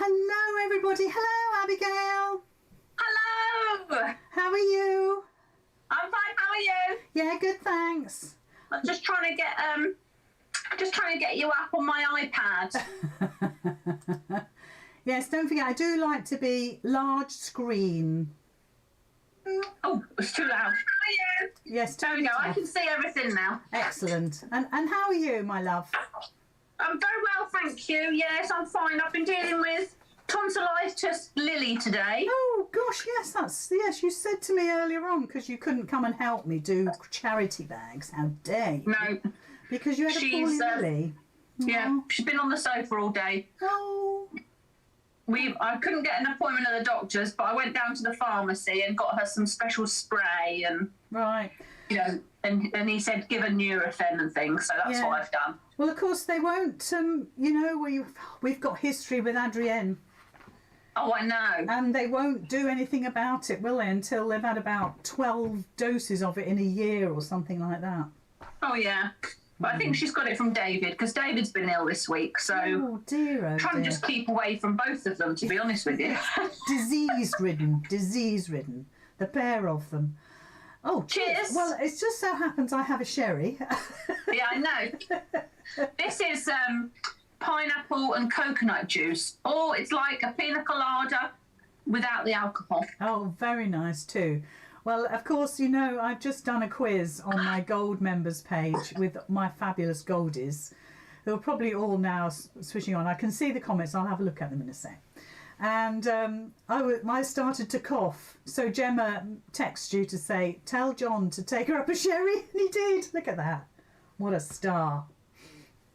Hello, everybody. Hello, Abigail. Hello. How are you? I'm fine. How are you? Yeah, good, thanks. I'm just trying to get you up on my iPad. Yes, don't forget, I do like to be large screen. Oh, it's too loud. How are you? Yes, There we go. I can see everything now. Excellent. And how are you, my love? I'm very well, thank you. Yes, I'm fine. I've been dealing with tonsillitis Lily today. Oh gosh, yes, you said to me earlier on because you couldn't come and help me do charity bags. How dare you? No, because you had a poorly Lily. Yeah, she's been on the sofa all day. Oh. I couldn't get an appointment at the doctor's, but I went down to the pharmacy and got her some special spray and right. You know, and he said give a Nurofen and things, so that's what I've done. Well, of course they won't. We've got history with Adrienne. Oh, I know. And they won't do anything about it, will they? Until they've had about 12 doses of it in a year or something like that. Oh yeah. But I think she's got it from David, because David's been ill this week, so oh dear. Trying to just keep away from both of them, to be honest with you. disease ridden, the pair of them. Oh, cheers. Well, it just so happens I have a sherry. Yeah, I know. This is pineapple and coconut juice. Oh, it's like a pina colada without the alcohol. Oh, very nice too. Well, of course, I've just done a quiz on my gold members page with my fabulous goldies, who are probably all now switching on. I can see the comments. I'll have a look at them in a sec. And I started to cough. So Gemma texted you to say, tell John to take her up a sherry. And he did. Look at that. What a star.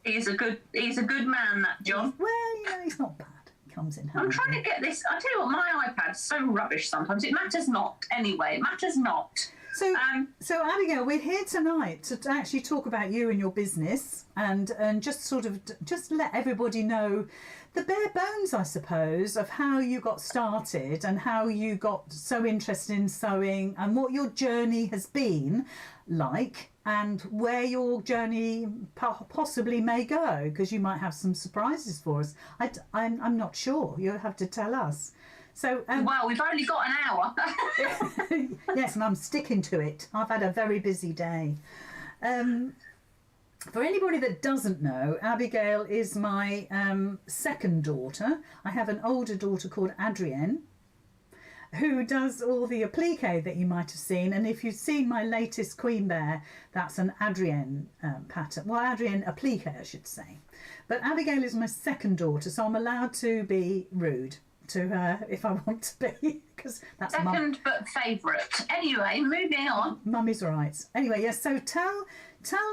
He's a good man, that John. Well, he's not bad. Comes in handy. I'm trying to get this. I tell you what, my iPad's so rubbish sometimes. It matters not. Anyway, it matters not. So Abigail, we're here tonight to actually talk about you and your business, and just let everybody know the bare bones, I suppose, of how you got started and how you got so interested in sewing and what your journey has been like, and where your journey possibly may go, because you might have some surprises for us. I'm not sure. You'll have to tell us. So well, we've only got an hour. Yes, and I'm sticking to it. I've had a very busy day. For anybody that doesn't know, Abigail is my second daughter. I have an older daughter called Adrienne, who does all the applique that you might have seen. And if you've seen my latest Queen Bear, that's an Adrienne pattern. Well, Adrienne applique, I should say. But Abigail is my second daughter, so I'm allowed to be rude to her if I want to be, because that's second but favourite. Anyway, moving on. Mummy's right. Anyway, yes. So tell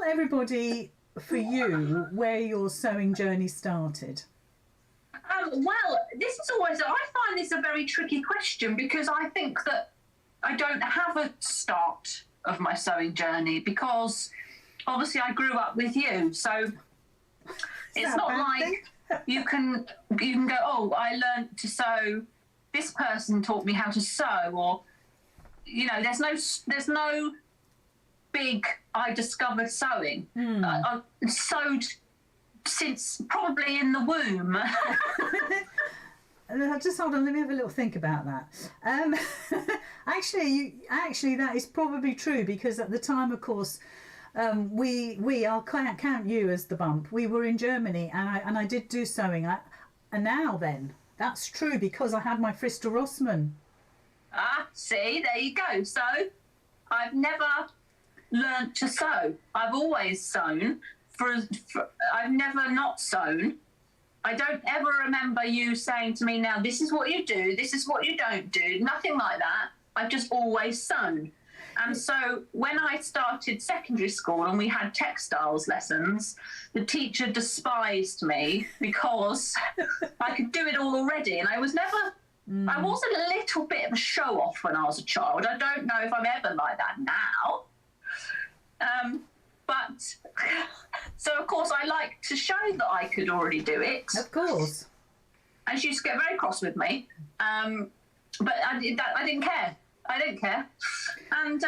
everybody for you where your sewing journey started. Well, this is always. I find this a very tricky question, because I think that I don't have a start of my sewing journey, because obviously I grew up with you, so it's not like you can go, oh, I learned to sew, this person taught me how to sew, or there's no big I discovered sewing. I've sewed since probably in the womb. Just hold on, let me have a little think about that. Actually that is probably true, because at the time, of course, I'll count you as the bump. We were in Germany, and I did do sewing. And now then, that's true, because I had my Frista Rossmann. Ah, see, there you go. So I've never learnt to sew. I've always sewn. I've never not sewn. I don't ever remember you saying to me, now this is what you do, this is what you don't do. Nothing like that. I've just always sewn. And so when I started secondary school and we had textiles lessons, the teacher despised me because I could do it all already. And I was never, I was a little bit of a show off when I was a child. I don't know if I'm ever like that now. But so of course I like to show that I could already do it. Of course. And she used to get very cross with me. But I didn't care. I didn't care. And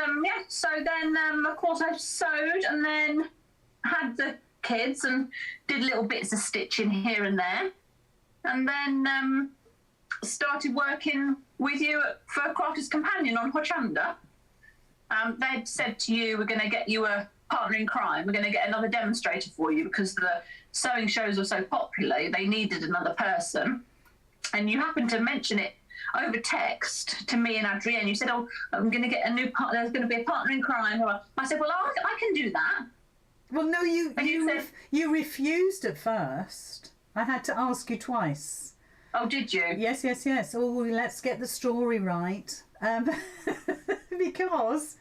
so then of course I sewed, and then had the kids and did little bits of stitching here and there. and then started working with you for Crafters Companion on Hochanda. They'd said to you, we're going to get you a partner in crime. We're going to get another demonstrator for you because the sewing shows were so popular. They needed another person. And you happened to mention it over text to me and Adrienne. You said, oh, I'm going to get a new partner. There's going to be a partner in crime. I said, well, I can do that. Well, no, you refused at first. I had to ask you twice. Oh, did you? Yes. Oh, let's get the story right. Because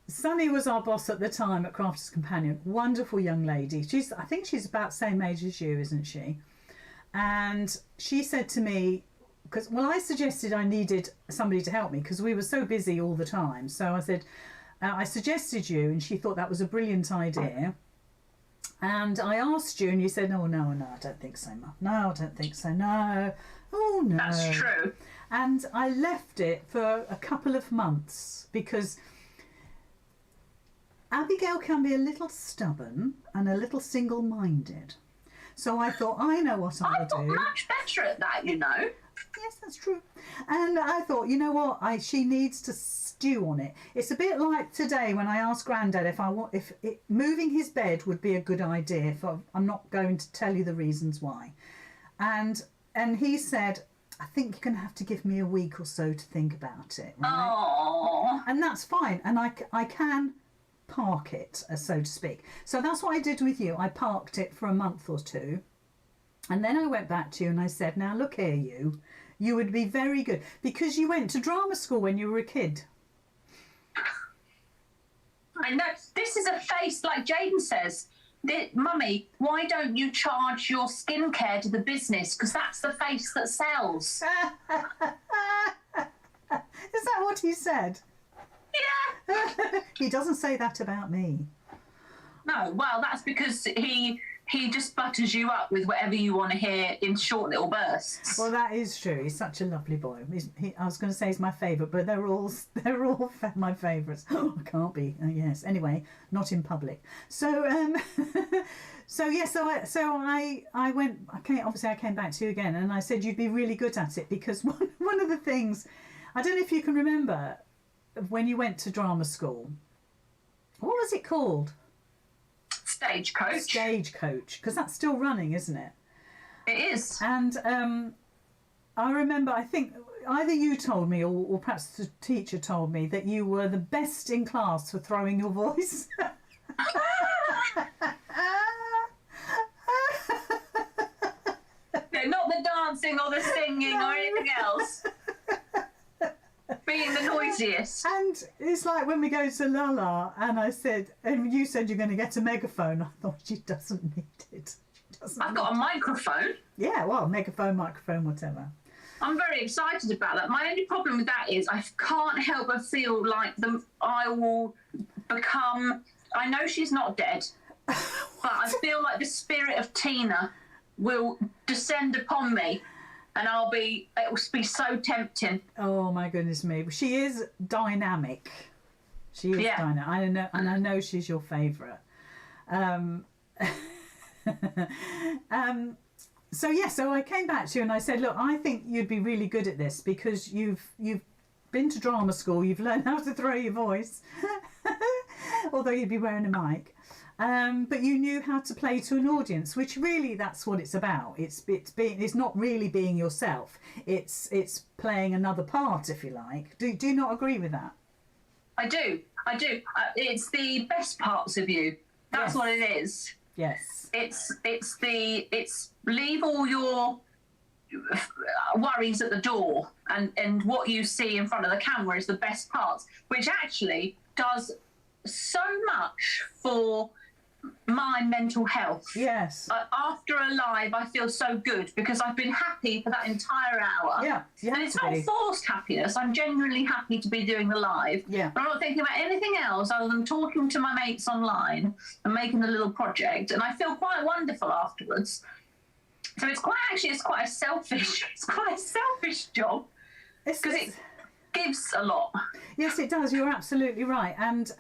Sunny was our boss at the time at Crafters Companion. Wonderful young lady. I think she's about the same age as you, isn't she? And she said to me, I suggested I needed somebody to help me because we were so busy all the time. So I said, I suggested you, and she thought that was a brilliant idea. And I asked you, and you said, no, I don't think so, Mum. No, I don't think so, no. Oh, no. That's true. And I left it for a couple of months because Abigail can be a little stubborn and a little single-minded. So I thought, I know what I'll do. I'm much better at that, you know. Yes, that's true. And I thought, you know what? She needs to stew on it. It's a bit like today when I asked Grandad if moving his bed would be a good idea. I'm not going to tell you the reasons why. And he said, I think you're going to have to give me a week or so to think about it. Right? Oh. And that's fine. And I can park it, so to speak. So that's what I did with you. I parked it for a month or two. And then I went back to you and I said, now look here, you would be very good. Because you went to drama school when you were a kid. I know. This is a face, like Jaden says. Mummy, why don't you charge your skincare to the business? Because that's the face that sells. Is that what he said? Yeah. He doesn't say that about me. No, well, that's because he just butters you up with whatever you want to hear in short little bursts. Well, that is true. He's such a lovely boy. I was going to say he's my favourite, but they're all my favourites. Oh, I can't be. Yes. Anyway, not in public. So I went. Obviously, I came back to you again, and I said you'd be really good at it because one of the things, I don't know if you can remember, when you went to drama school, what was it called? Stagecoach, because that's still running, isn't it? It is. And I remember, I think either you told me or perhaps the teacher told me that you were the best in class for throwing your voice. No, not the dancing or the singing or anything else. Being the noisiest. And it's like when we go to Lala and you said you're going to get a megaphone. I thought she doesn't need it. I've got a microphone. Yeah, well, megaphone, microphone, whatever. I'm very excited about that. My only problem with that is I can't help but feel like I will become... I know she's not dead, but I feel like the spirit of Tina will descend upon me. And it will be so tempting. Oh my goodness me! She is dynamic. She is dynamic. I know she's your favourite. So I came back to you and I said, look, I think you'd be really good at this because you've been to drama school. You've learned how to throw your voice, although you'd be wearing a mic. But you knew how to play to an audience, which really that's what it's about. It's not really being yourself. It's playing another part, if you like. Do you not agree with that? I do. It's the best parts of you. That's what it is. Yes. It's leave all your worries at the door, and what you see in front of the camera is the best parts, which actually does so much for my mental health. Yes. After a live, I feel so good because I've been happy for that entire hour. Yeah. And it's not forced happiness. I'm genuinely happy to be doing the live. Yeah. But I'm not thinking about anything else other than talking to my mates online and making a little project. And I feel quite wonderful afterwards. So it's quite a selfish job because it gives a lot. Yes, it does. You're absolutely right. And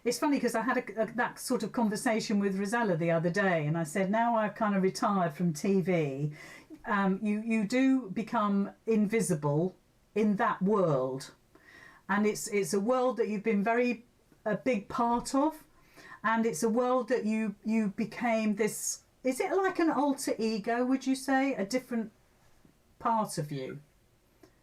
it's funny because I had that sort of conversation with Rosella the other day, and I said, now I've kind of retired from TV, you do become invisible in that world, and it's a world that you've been a big part of, and it's a world that you became this. Is it like an alter ego? Would you say a different part of you?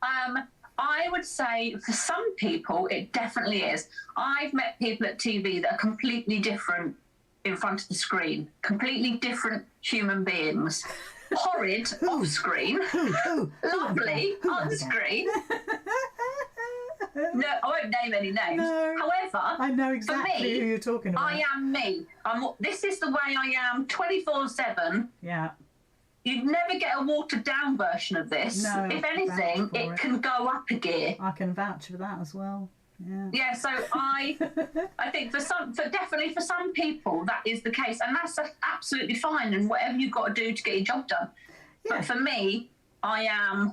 I would say for some people it definitely is. I've met people at TV that are completely different in front of the screen, completely different human beings. Horrid off screen, lovely on screen. No, I won't name any names. No, however, I know exactly who you're talking about. I am me. This is the way I am 24/7. Yeah. You'd never get a watered down version of this. No, if anything, it can go up a gear. I can vouch for that as well. Yeah. Yeah, so I think definitely for some people that is the case, and that's absolutely fine. And whatever you've got to do to get your job done. Yeah. But for me, I am.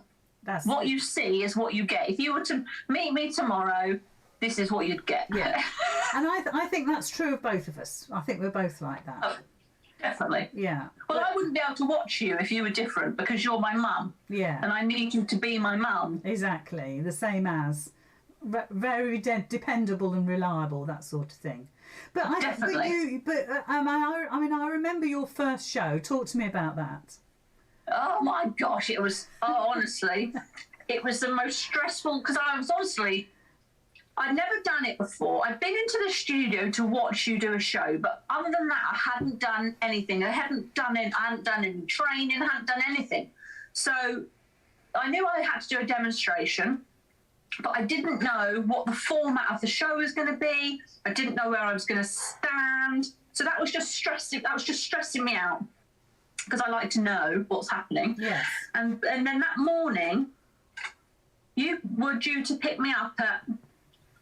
What you see is what you get. If you were to meet me tomorrow, this is what you'd get. Yeah. And I think that's true of both of us. I think we're both like that. Oh, definitely. Yeah. Well, I wouldn't be able to watch you if you were different because you're my mum. Yeah. And I need you to be my mum. Exactly. The same as. Very dependable and reliable, that sort of thing. But Definitely. I remember your first show. Talk to me about that. Oh my gosh, it was, honestly, it was the most stressful, because I'd never done it before. I'd been into the studio to watch you do a show, but other than that, I hadn't done anything. I hadn't done any training, I hadn't done anything. So I knew I had to do a demonstration, but I didn't know what the format of the show was going to be. I didn't know where I was going to stand. So that was just stressing me out, because I like to know what's happening. Yes. And then that morning, you were due to pick me up at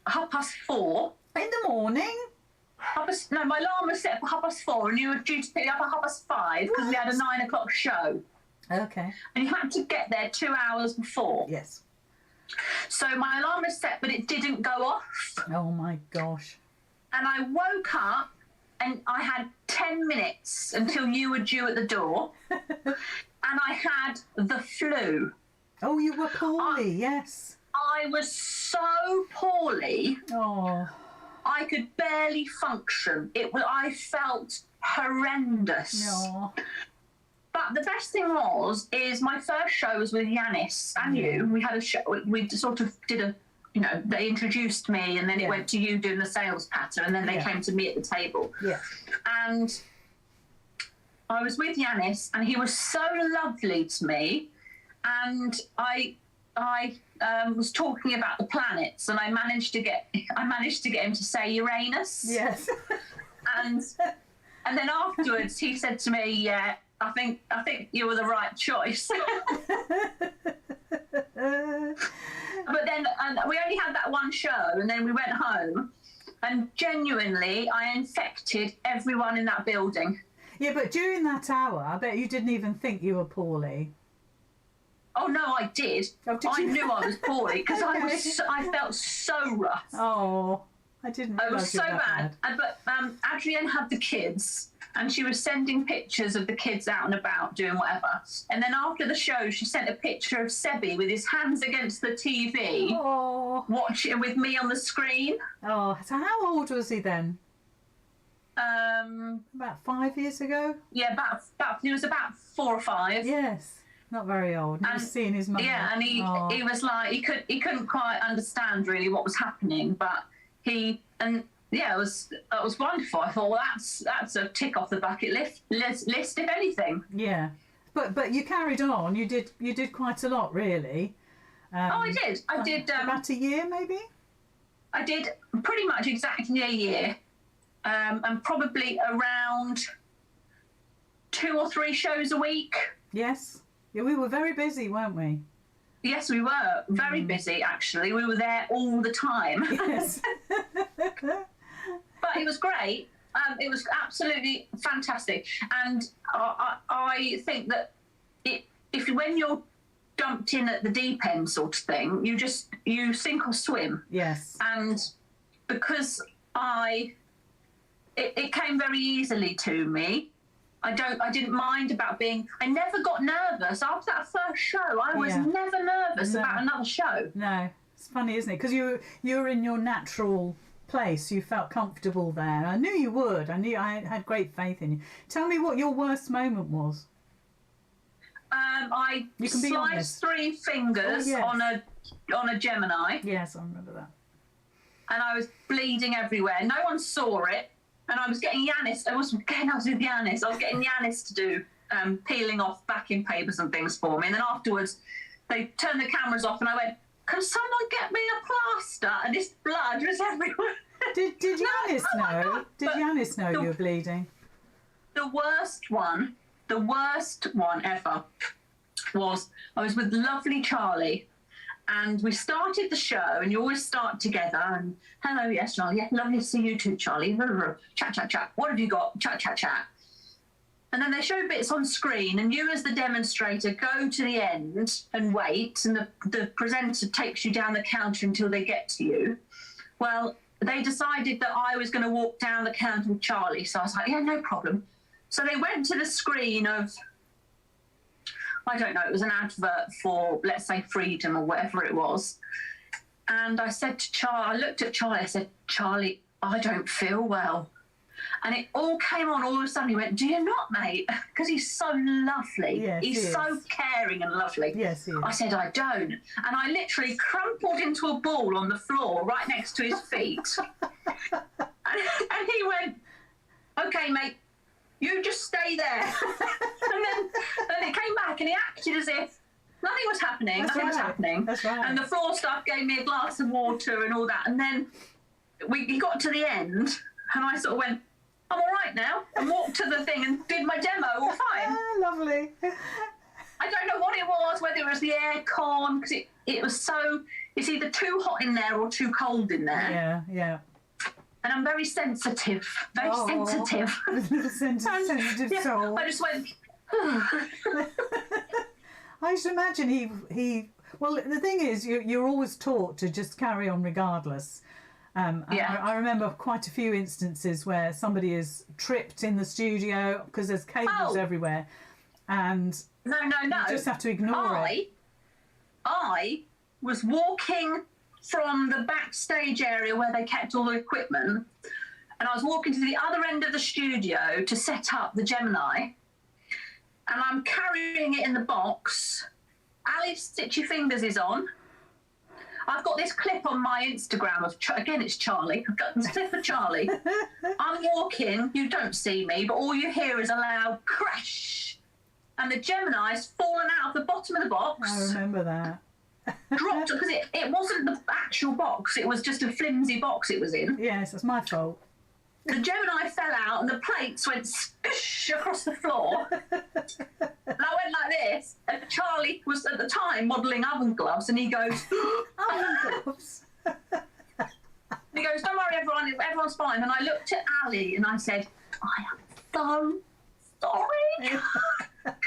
4:30. In the morning? No, my alarm was set for 4:30, and you were due to pick me up at 5:30 because we had a 9 o'clock show. Okay. And you had to get there 2 hours before. Yes. So my alarm was set, but it didn't go off. Oh my gosh. And I woke up, and I had 10 minutes until you were due at the door. And I had the flu. Oh, you were poorly, yes. I was so poorly. Oh. I could barely function. I felt horrendous. Oh. But the best thing is my first show was with Yanis and you. We had a show, we sort of did they introduced me, and then it went to you doing the sales patter, and then they came to me at the table. Yeah. And I was with Yanis, and he was so lovely to me, and I was talking about the planets, and I managed to get him to say Uranus. Yes. And then afterwards he said to me, "Yeah, I think you were the right choice." But then we only had that one show, and then we went home, and genuinely I infected everyone in that building. Yeah, but during that hour, I bet you didn't even think you were poorly. Oh no, I did. Oh, did I you? knew I was poorly because Okay. I felt so rough. Oh, I didn't. It was so bad. But Adrienne had the kids, and she was sending pictures of the kids out and about doing whatever. And then after the show, she sent a picture of Sebi with his hands against the TV, watching with me on the screen. Oh, so how old was he then? About 5 years ago. Yeah, about he was about 4 or 5. Yes, not very old. He was seeing his mum. Yeah, and he was like he couldn't quite understand really what was happening, but it was wonderful. I thought, well, that's a tick off the bucket list if anything. Yeah, but you carried on. You did quite a lot, really. I did. I did about a year, maybe. I did pretty much exactly a year, and probably around 2 or 3 shows a week. Yes. Yeah, we were very busy, weren't we? Yes, we were very busy. Actually, we were there all the time. Yes. But it was great. It was absolutely fantastic, and I think that when you're dumped in at the deep end, sort of thing, you sink or swim. Yes. And because it came very easily to me, I didn't mind about I never got nervous after that first show. I was never nervous about another show. No, it's funny, isn't it? Because you're in your natural place. You felt comfortable there. I knew you would. I had great faith in you. Tell me what your worst moment was. I sliced 3 fingers on a Gemini. Yes, I remember that. And I was bleeding everywhere. No one saw it. And I was getting Yanis. I was with Yanis. I was getting Yanis to do peeling off backing papers and things for me. And then afterwards, they turned the cameras off, and I went, "Can someone get me a plaster?" And this blood was everywhere. Did Yanis know? Did Yanis know you were bleeding? The worst one ever was I was with lovely Charlie. And we started the show, and you always start together. And hello, yes, Charlie. Yeah, lovely to see you too, Charlie. Chat, chat, chat. What have you got? Chat, chat, chat. And then they show bits on screen, and you as the demonstrator go to the end and wait, and the presenter takes you down the counter until they get to you. Well, they decided that I was going to walk down the counter with Charlie. So I was like, yeah, no problem. So they went to the screen of, I don't know, it was an advert for, let's say, Freedom or whatever it was. And I said to Charlie, I looked at Charlie, I said, "Charlie, I don't feel well." And it all came on all of a sudden. He went, "Do you not, mate?" Because he's so lovely. Yes, he's so caring and lovely. Yes, he is. I said, "I don't." And I literally crumpled into a ball on the floor right next to his feet. and he went, "Okay, mate, you just stay there." and then it came back, and he acted as if nothing was happening. Nothing was happening. That's right. And the floor staff gave me a glass of water and all that. And then he got to the end, and I sort of went, "I'm all right now," and walked to the thing and did my demo all fine. Lovely. I don't know what it was, whether it was the air con, because it was so, it's either too hot in there or too cold in there. Yeah, yeah. And I'm very sensitive, sensitive. sensitive soul. I just went, I should imagine he. Well, the thing is, you're always taught to just carry on regardless. I remember quite a few instances where somebody is tripped in the studio because there's cables everywhere, and no, you just have to ignore it. I was walking from the backstage area where they kept all the equipment, and I was walking to the other end of the studio to set up the Gemini, and I'm carrying it in the box. Ali, Stitch Your Fingers is on. I've got this clip on my Instagram of, again, it's Charlie. I've got this clip of Charlie. I'm walking, you don't see me, but all you hear is a loud crash. And the Gemini's fallen out of the bottom of the box. I remember that. Dropped, because it wasn't the actual box, it was just a flimsy box it was in. Yes, that's my fault. The Gemini fell out and the plates went squish across the floor. And I went like this, and Charlie was at the time modelling oven gloves, and he goes, Oven gloves. He goes, "Don't worry, everyone's fine." And I looked at Ali and I said, "I am so sorry." She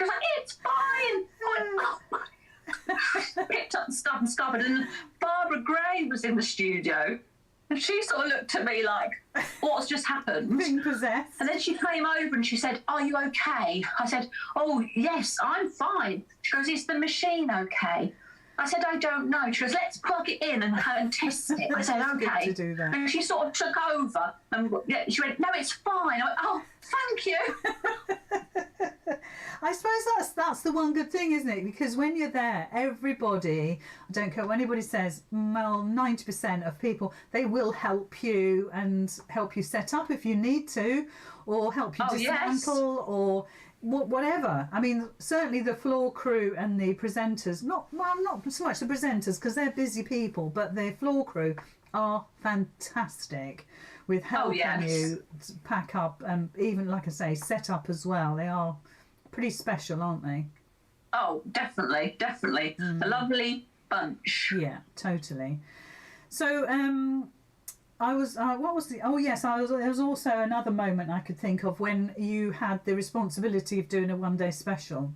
was like, "It's fine." I went, "Oh." Picked up the stuff and scuppered, and Barbara Gray was in the studio. And she sort of looked at me like, "What's just happened?" Being possessed. And then she came over and she said, "Are you okay?" I said, "Oh, yes, I'm fine." She goes, "Is the machine okay?" I said, "I don't know." She goes, "Let's plug it in and test it." I said, "Okay." To do that. And she sort of took over and she went, "No, it's fine." I went, "Oh, thank you." I suppose that's the one good thing, isn't it? Because when you're there, everybody, I don't care what anybody says, well, 90% of people, they will help you and help you set up if you need to, or help you dismantle, or whatever. I mean, certainly the floor crew and the presenters, not so much the presenters because they're busy people, but the floor crew are fantastic with helping you pack up and even, like I say, set up as well. They are pretty special, aren't they? Oh, definitely. A lovely bunch. Yeah, totally. So, I was. What was the? Oh, yes. There was also another moment I could think of when you had the responsibility of doing a one-day special.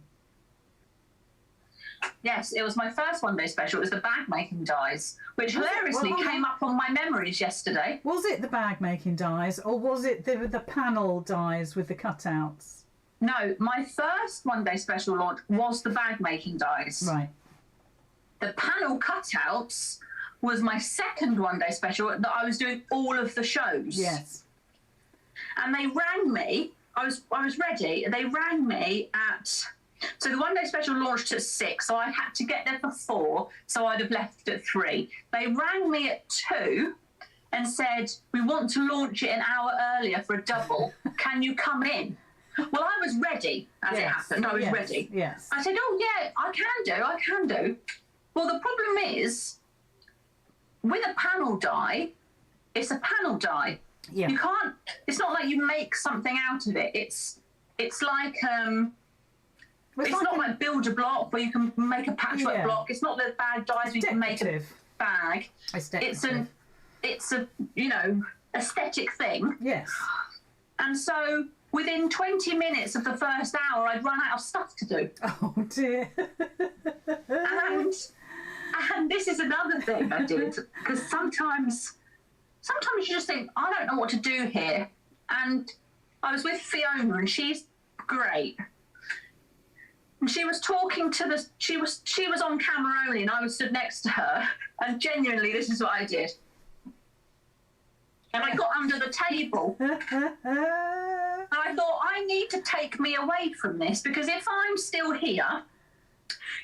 Yes, it was my first one-day special. It was the bag making dies, which hilariously came up on my memories yesterday. Was it the bag making dies, or was it the panel dies with the cutouts? No, my first one day special launch was the bag making dies. Right. The panel cutouts was my second one day special that I was doing all of the shows. Yes. And they rang me. I was ready. They rang me so the one day special launched at 6, so I had to get there for 4, so I'd have left at 3. They rang me at 2 and said, we want to launch it an hour earlier for a double. Can you come in? Well, I was ready as it happened. I was ready. Yes. I said, oh, yeah, I can do. Well, the problem is, with a panel die, it's a panel die. Yeah. You can't, it's not like you make something out of it. It's like, it's not like build a block where you can make a patchwork block. It's not the bag dies where you can make a bag. It's a aesthetic thing. Yes. And so within 20 minutes of the first hour, I'd run out of stuff to do. Oh dear. And this is another thing I did, because sometimes you just think, I don't know what to do here. And I was with Fiona, and she's great. And she was talking to she was on camera only, and I was stood next to her. And genuinely, this is what I did. And I got under the table. And I thought, I need to take me away from this, because if I'm still here,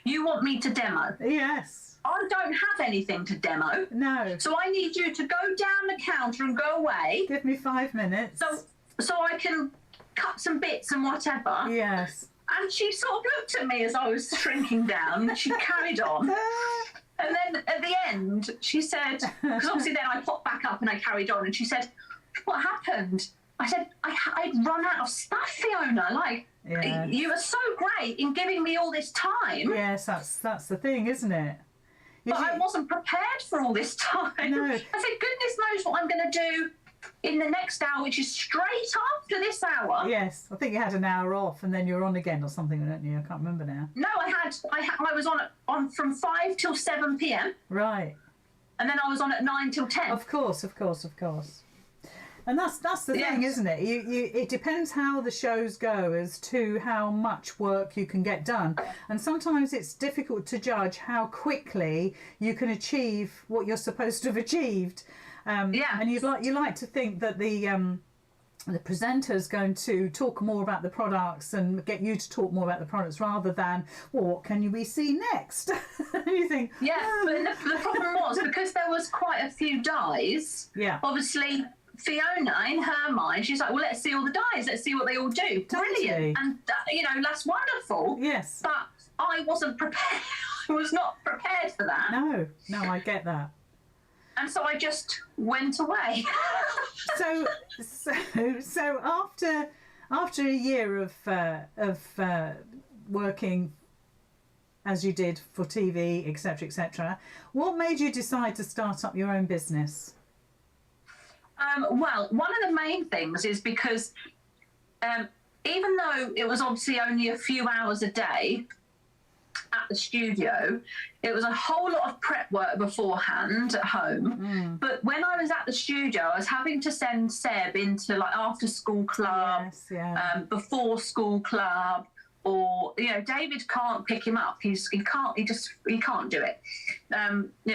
you want me to demo. Yes. I don't have anything to demo. No. So I need you to go down the counter and go away. Give me 5 minutes. So I can cut some bits and whatever. Yes. And she sort of looked at me as I was shrinking down. She carried on. And then at the end, she said, because obviously then I popped back up and I carried on, and she said, what happened? I said, I'd run out of stuff, Fiona. Like, you were so great in giving me all this time. Yes, that's the thing, isn't it? But I wasn't prepared for all this time. No. I said, goodness knows what I'm going to do in the next hour, which is straight after this hour. Yes, I think you had an hour off and then you're on again or something, don't you? I can't remember now. No, I was on from 5 till 7 p.m. Right. And then I was on at 9 till 10. Of course. And that's the thing, isn't it? It depends how the shows go as to how much work you can get done. And sometimes it's difficult to judge how quickly you can achieve what you're supposed to have achieved. And you like to think that the presenter's going to talk more about the products and get you to talk more about the products rather than, well, what can we see next? And you think, but the problem was, because there was quite a few dies, obviously Fiona, in her mind, she's like, well, let's see all the dies. Let's see what they all do. Brilliant. And, that's wonderful. Yes. But I wasn't prepared. I was not prepared for that. No, I get that. And so I just went away. So after a year of working as you did for TV, etc., what made you decide to start up your own business? Well, one of the main things is because even though it was obviously only a few hours a day at the studio, it was a whole lot of prep work beforehand at home. But when I was at the studio, I was having to send Seb into like after school club, before school club, or David can't pick him up. He can't do it.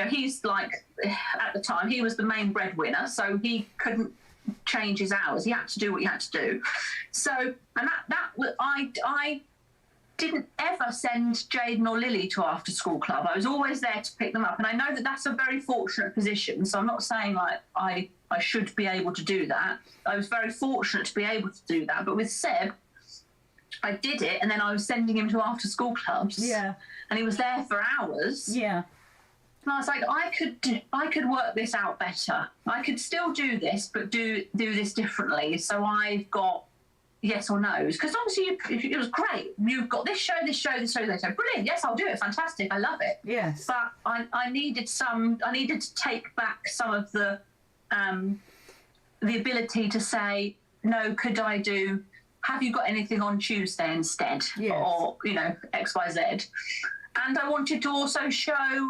He's like, at the time he was the main breadwinner, so he couldn't change his hours. He had to do what he had to do. So, and I didn't ever send Jaden or Lily to after school club. I was always there to pick them up, and I know that that's a very fortunate position. So I'm not saying like I should be able to do that. I was very fortunate to be able to do that. But with Seb, I did it, and then I was sending him to after school clubs. Yeah. And he was there for hours. Yeah. And I was like, I could work this out better. I could still do this, but do this differently. So I've got yes or no's, because obviously it was great. You've got this show. Brilliant. Yes, I'll do it. Fantastic. I love it. Yes. But I needed to take back some of the ability to say, no, could I do, have you got anything on Tuesday instead? Yes. Or, X, Y, Z. And I wanted to also show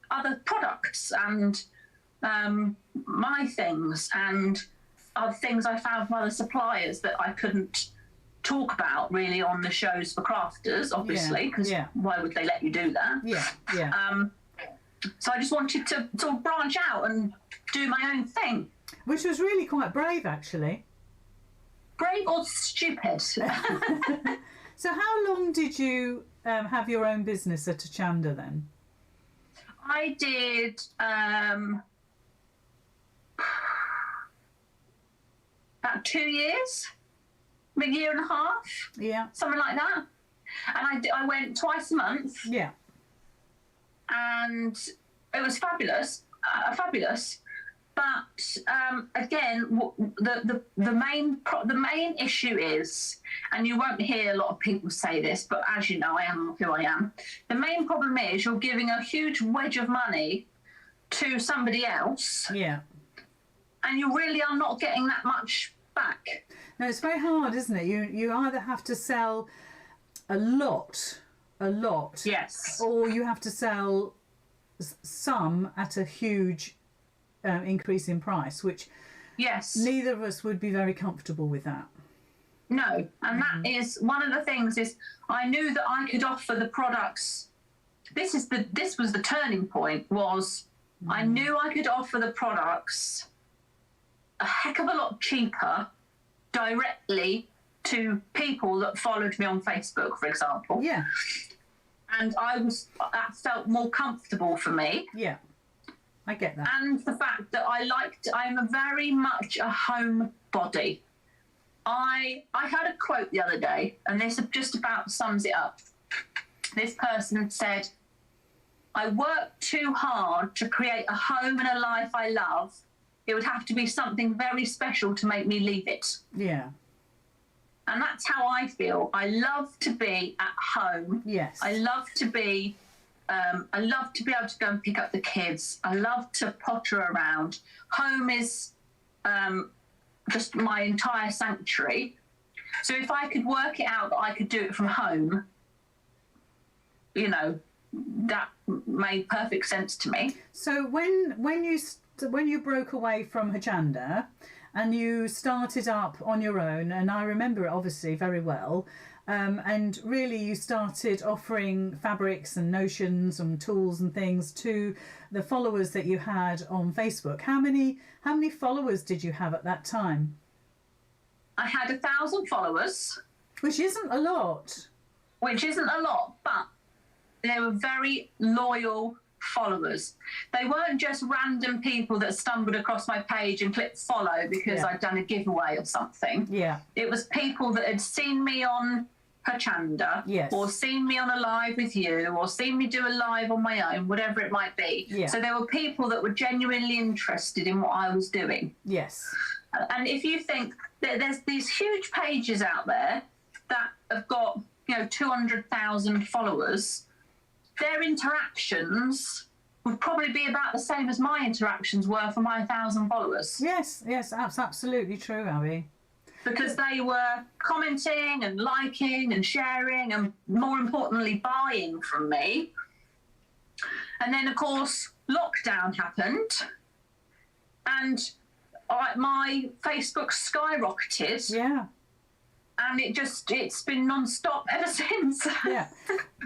other products and my things and other things I found from other suppliers that I couldn't talk about really on the shows for crafters, obviously, because why would they let you do that? So I just wanted to sort of branch out and do my own thing. Which was really quite brave, actually. Brave or stupid? So how long did you have your own business at Achanda then? I did about 2 years, a year and a half, something like that. And I went twice a month. Yeah. And it was fabulous. But again, the main issue is, and you won't hear a lot of people say this, but as you know, I am who I am. The main problem is you're giving a huge wedge of money to somebody else. Yeah. And you really are not getting that much back. No, it's very hard, isn't it? You either have to sell a lot, yes, or you have to sell some at a huge increase in price, which neither of us would be very comfortable with that. No, and that is one of the things. Is I knew that I could offer the products. This was the turning point. I knew I could offer the products a heck of a lot cheaper directly to people that followed me on Facebook, for example. Yeah. And that felt more comfortable for me. Yeah, I get that. And the fact that I'm a very much a homebody. I heard a quote the other day, and this just about sums it up. This person said, I work too hard to create a home and a life I love. It would have to be something very special to make me leave it. Yeah. And that's how I feel. I love to be at home. Yes. I love to be able to go and pick up the kids. I love to potter around. Home is just my entire sanctuary. So if I could work it out that I could do it from home, that made perfect sense to me. So when you broke away from Achanda and you started up on your own, and I remember it obviously very well, and really you started offering fabrics and notions and tools and things to the followers that you had on Facebook. How many followers did you have at that time? I had 1,000 followers. Which isn't a lot. But they were very loyal followers. They weren't just random people that stumbled across my page and clicked follow because I'd done a giveaway or something. Yeah. It was people that had seen me on Achanda, or seen me on a live with you, or seen me do a live on my own, whatever it might be. Yeah. So there were people that were genuinely interested in what I was doing. Yes. And if you think that there's these huge pages out there that have got 200,000 followers, their interactions would probably be about the same as my interactions were for my 1,000 followers. Yes, that's absolutely true, Abby. Because they were commenting and liking and sharing and, more importantly, buying from me. And then, of course, lockdown happened and my Facebook skyrocketed. Yeah. And it's been non-stop ever since. Yeah.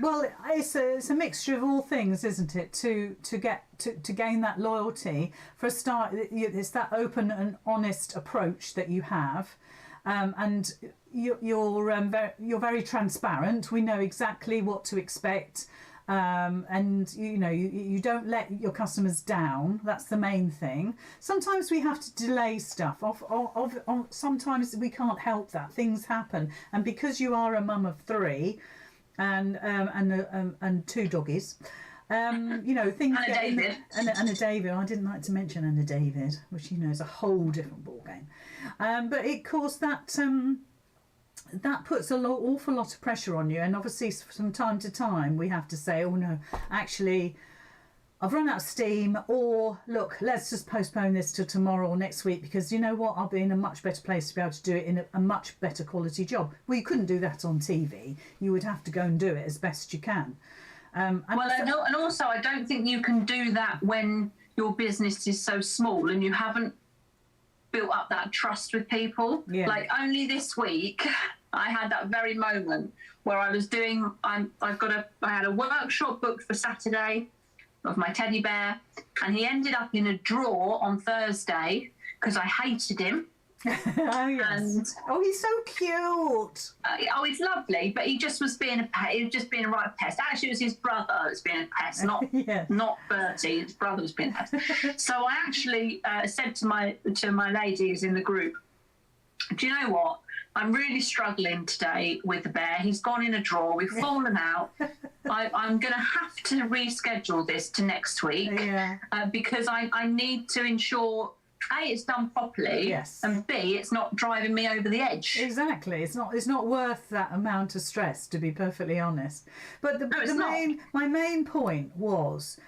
Well, it's a mixture of all things, isn't it? To gain that loyalty. For a start, it's that open and honest approach that you have, and you're very transparent. We know exactly what to expect. And you don't let your customers down. That's the main thing. Sometimes we have to delay stuff. Sometimes we can't help that. Things happen, and because you are a mum of 3, and 2 doggies, things and a David. And a David. I didn't like to mention Anna David, which is a whole different ballgame. But of course that puts an awful lot of pressure on you, and obviously from time to time we have to say, oh no, actually I've run out of steam, or look, let's just postpone this to tomorrow or next week, because you know what, I'll be in a much better place to be able to do it in a much better quality job. Well, you couldn't do that on TV. You would have to go and do it as best you can. And also I don't think you can do that when your business is so small and you haven't built up that trust with people. Yeah. Like only this week I had that very moment where I was doing. I had a workshop booked for Saturday of my teddy bear, and he ended up in a drawer on Thursday because I hated him. Oh yes. And, he's so cute. He's lovely, but he just was being a pet. He was just being a right pest. Actually, it was his brother that was being a pest, not Bertie. His brother was being a pest. So I actually said to my ladies in the group, do you know what? I'm really struggling today with the bear. He's gone in a drawer. We've fallen out. I'm going to have to reschedule this to next week because I need to ensure, A, it's done properly, and B, it's not driving me over the edge. Exactly. It's not worth that amount of stress, to be perfectly honest. But my main point was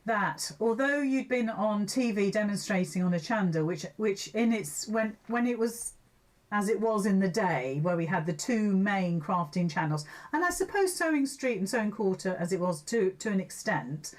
that although you'd been on TV demonstrating on a chanda, which in its when it was as it was in the day, where we had the two main crafting channels, and I suppose Sewing Street and Sewing Quarter as it was to an extent,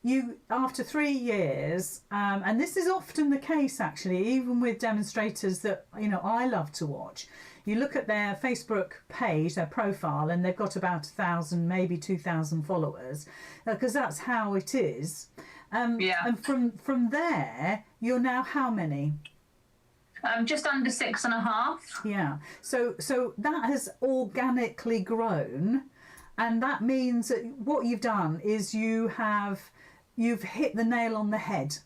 you, after 3 years, and this is often the case actually, even with demonstrators that I love to watch, you look at their Facebook page, their profile, and they've got about 1,000, maybe 2,000 followers, because that's how it is. And from there, you're now how many? Just under 6.5. Yeah. So that has organically grown, and that means that what you've done is you've hit the nail on the head.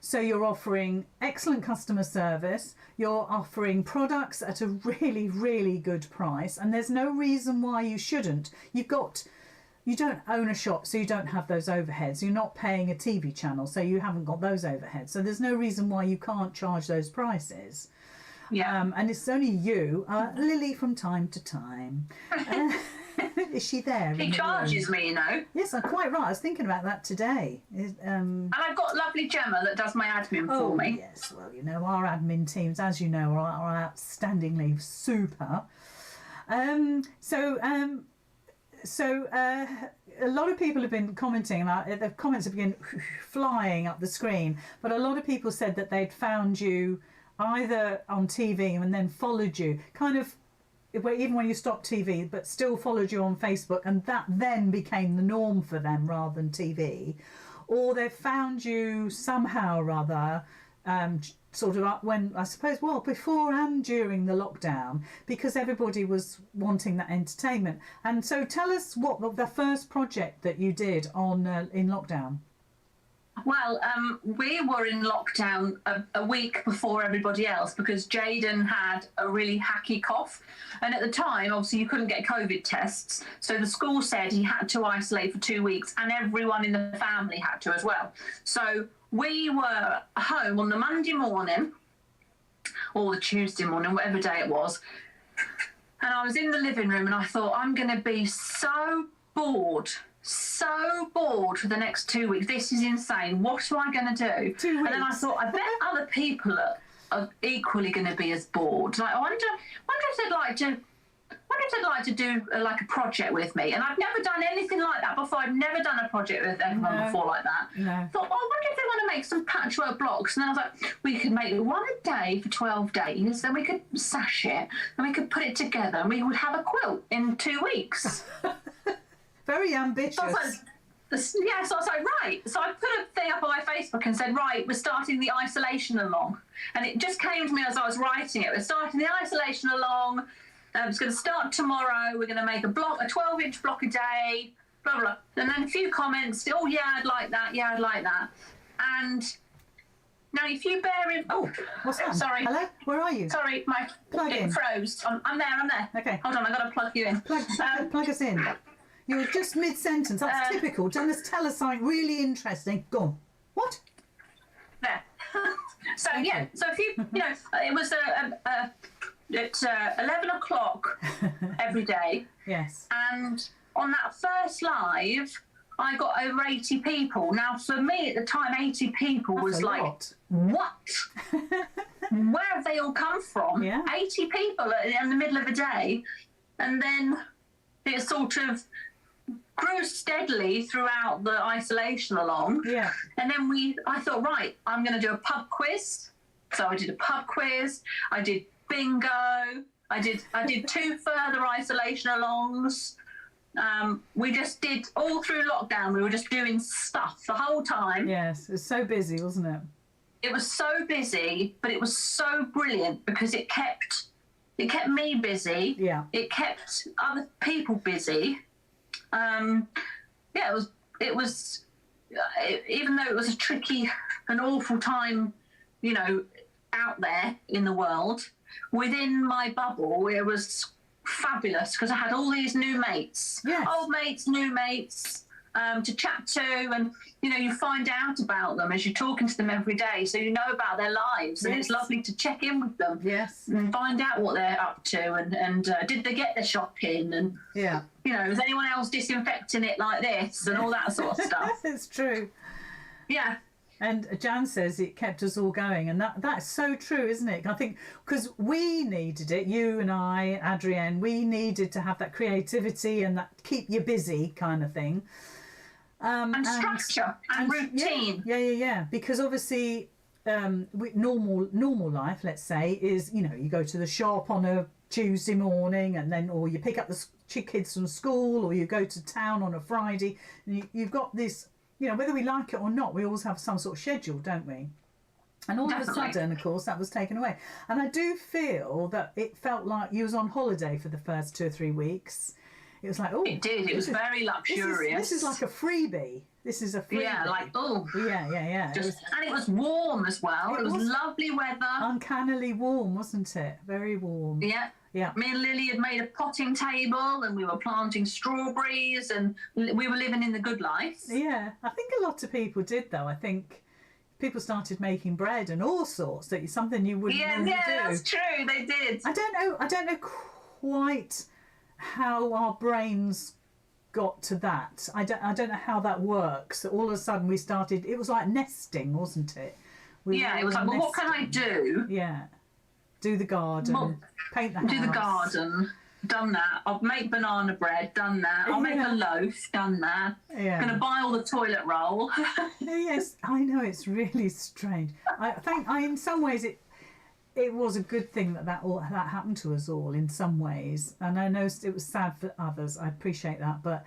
So you're offering excellent customer service, you're offering products at a really, really good price, and there's no reason why you shouldn't. You don't own a shop, so you don't have those overheads. You're not paying a TV channel, so you haven't got those overheads. So there's no reason why you can't charge those prices. Yeah. And it's only you, Lily, from time to time. Is she there? She charges me, Yes, I'm quite right. I was thinking about that today. And I've got lovely Gemma that does my admin for me. Yes, well, our admin teams, as you know, are outstandingly super. So a lot of people have been commenting, and the comments have been flying up the screen, but a lot of people said that they'd found you either on TV and then followed you, kind of, even when you stopped TV, but still followed you on Facebook, and that then became the norm for them rather than TV, or they've found you somehow or other, sort of up when, I suppose, before and during the lockdown, because everybody was wanting that entertainment. And so tell us what the first project that you did on in lockdown. Well, we were in lockdown a week before everybody else because Jaden had a really hacky cough. And at the time, obviously, you couldn't get COVID tests. So the school said he had to isolate for 2 weeks, and everyone in the family had to as well. So we were home on the Monday morning, or the Tuesday morning, whatever day it was. And I was in the living room and I thought, I'm going to be so bored for the next 2 weeks. This is insane. What am I going to do? 2 weeks. And then I thought, I bet other people are equally going to be as bored. Like, I wonder if they'd like to do like a project with me. And I've never done anything like that before. I've never done a project with anyone before like that. No. I thought, I wonder if they want to make some patchwork blocks. And then I was like, we could make one a day for 12 days. Then we could sash it and we could put it together and we would have a quilt in 2 weeks. Very ambitious. So I was like, right. So I put a thing up on my Facebook and said, right, we're starting the isolation along. And it just came to me as I was writing it. We're starting the isolation along. It's going to start tomorrow. We're going to make a 12-inch block a day, blah, blah. And then a few comments. Oh, yeah, I'd like that. Yeah, I'd like that. And now if you bear in... Oh, what's that? Sorry. Hello? Where are you? Sorry, it froze. I'm there. Okay. Hold on, I've got to plug you in. Plug us in. You're just mid-sentence. That's typical. Tell us something really interesting. Go on. What? There. So, okay. Yeah. So if you it was at 11 o'clock every day. Yes. And on that first live, I got over 80 people. Now, for me at the time, 80 people was like, what? Where have they all come from? Yeah. 80 people in the middle of a day. And then it sort of grew steadily throughout the isolation along. Yeah. And then I thought, right, I'm going to do a pub quiz. So I did a pub quiz. I did bingo. I did 2 further isolation alongs. We just did all through lockdown. We were just doing stuff the whole time. Yes, it was so busy, wasn't it? It was so busy, but it was so brilliant because it kept me busy. Yeah. It kept other people busy. It was even though it was a tricky, an awful time, you know, out there in the world, within my bubble, it was fabulous because I had all these new mates, yes. Old mates, new mates, to chat to, and you know, you find out about them as you're talking to them every day, so you know about their lives, and it's lovely to check in with them, yes, and find out what they're up to, and did they get their shopping, and yeah, you know, is anyone else disinfecting it like this, and all that sort of stuff. It's true. Yeah. And Jan says it kept us all going, and that's so true, isn't it? I think because we needed it, you and I, Adrienne, we needed to have that creativity and that keep you busy kind of thing. And structure and routine. Yeah. Because obviously, normal life, let's say, is, you know, you go to the shop on a Tuesday morning, and then, or you pick up the kids from school, or you go to town on a Friday, and you've got this. You know, whether we like it or not, we always have some sort of schedule, don't we? And all of a sudden, of course, that was taken away. And I do feel that it felt like you was on holiday for the first 2 or 3 weeks. It was like, oh, it did. It was very luxurious. This is like a freebie. This is a freebie. Yeah, like, oh. Yeah. And it was warm as well. It was lovely weather. Uncannily warm, wasn't it? Very warm. Yeah. Yeah. Me and Lily had made a potting table, and we were planting strawberries, and we were living in the good life. Yeah, I think a lot of people did, though. I think people started making bread and all sorts. That's something you wouldn't normally do. Yeah, that's true. They did. I don't know quite how our brains got to that. I don't know how that works. All of a sudden we started. It was like nesting, wasn't it? It was like, well, what can I do? Yeah. Do the garden, paint the house. Do the garden, done that. I'll make banana bread, done that. I'll make a loaf, done that. Yeah. Gonna buy all the toilet roll. Yes, I know, it's really strange. I think in some ways it was a good thing that happened to us all in some ways, and I know it was sad for others. I appreciate that, but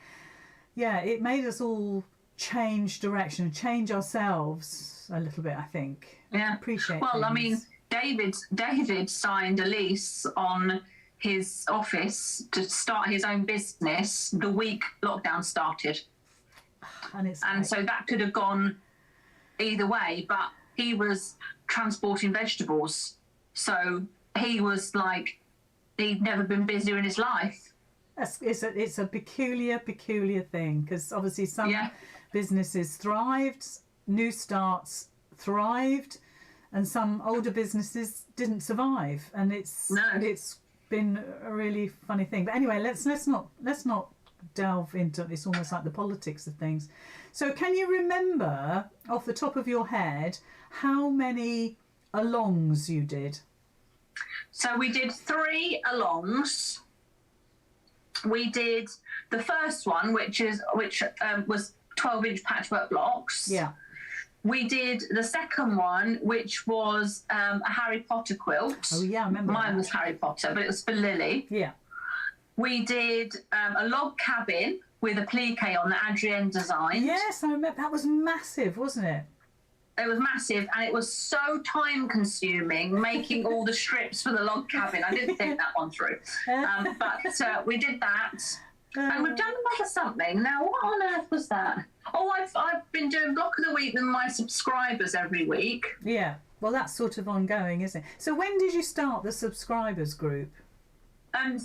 yeah, it made us all change direction, change ourselves a little bit. I think. Yeah. Appreciate. Well, things. I mean. David signed a lease on his office to start his own business the week lockdown started. And so that could have gone either way, but he was transporting vegetables. So he was like, he'd never been busier in his life. It's a peculiar thing, because obviously some businesses thrived, new starts thrived, and some older businesses didn't survive, and it's been a really funny thing. But anyway, let's not delve into it. It's almost like the politics of things. So can you remember off the top of your head how many alongs you did? So we did 3 alongs. We did the first one, which was 12-inch patchwork blocks. Yeah. We did the second one, which was a Harry Potter quilt. Oh, yeah, I remember. Mine was Harry Potter, but it was for Lily. Yeah. We did a log cabin with a plique on that Adrienne designed. Yes, I remember. That was massive, wasn't it? It was massive, and it was so time-consuming making all the strips for the log cabin. I didn't think that one through. But we did that. And we've done another something. Now, what on earth was that? Oh, I've been doing Block of the Week with my subscribers every week. Yeah. Well, that's sort of ongoing, isn't it? So when did you start the subscribers group?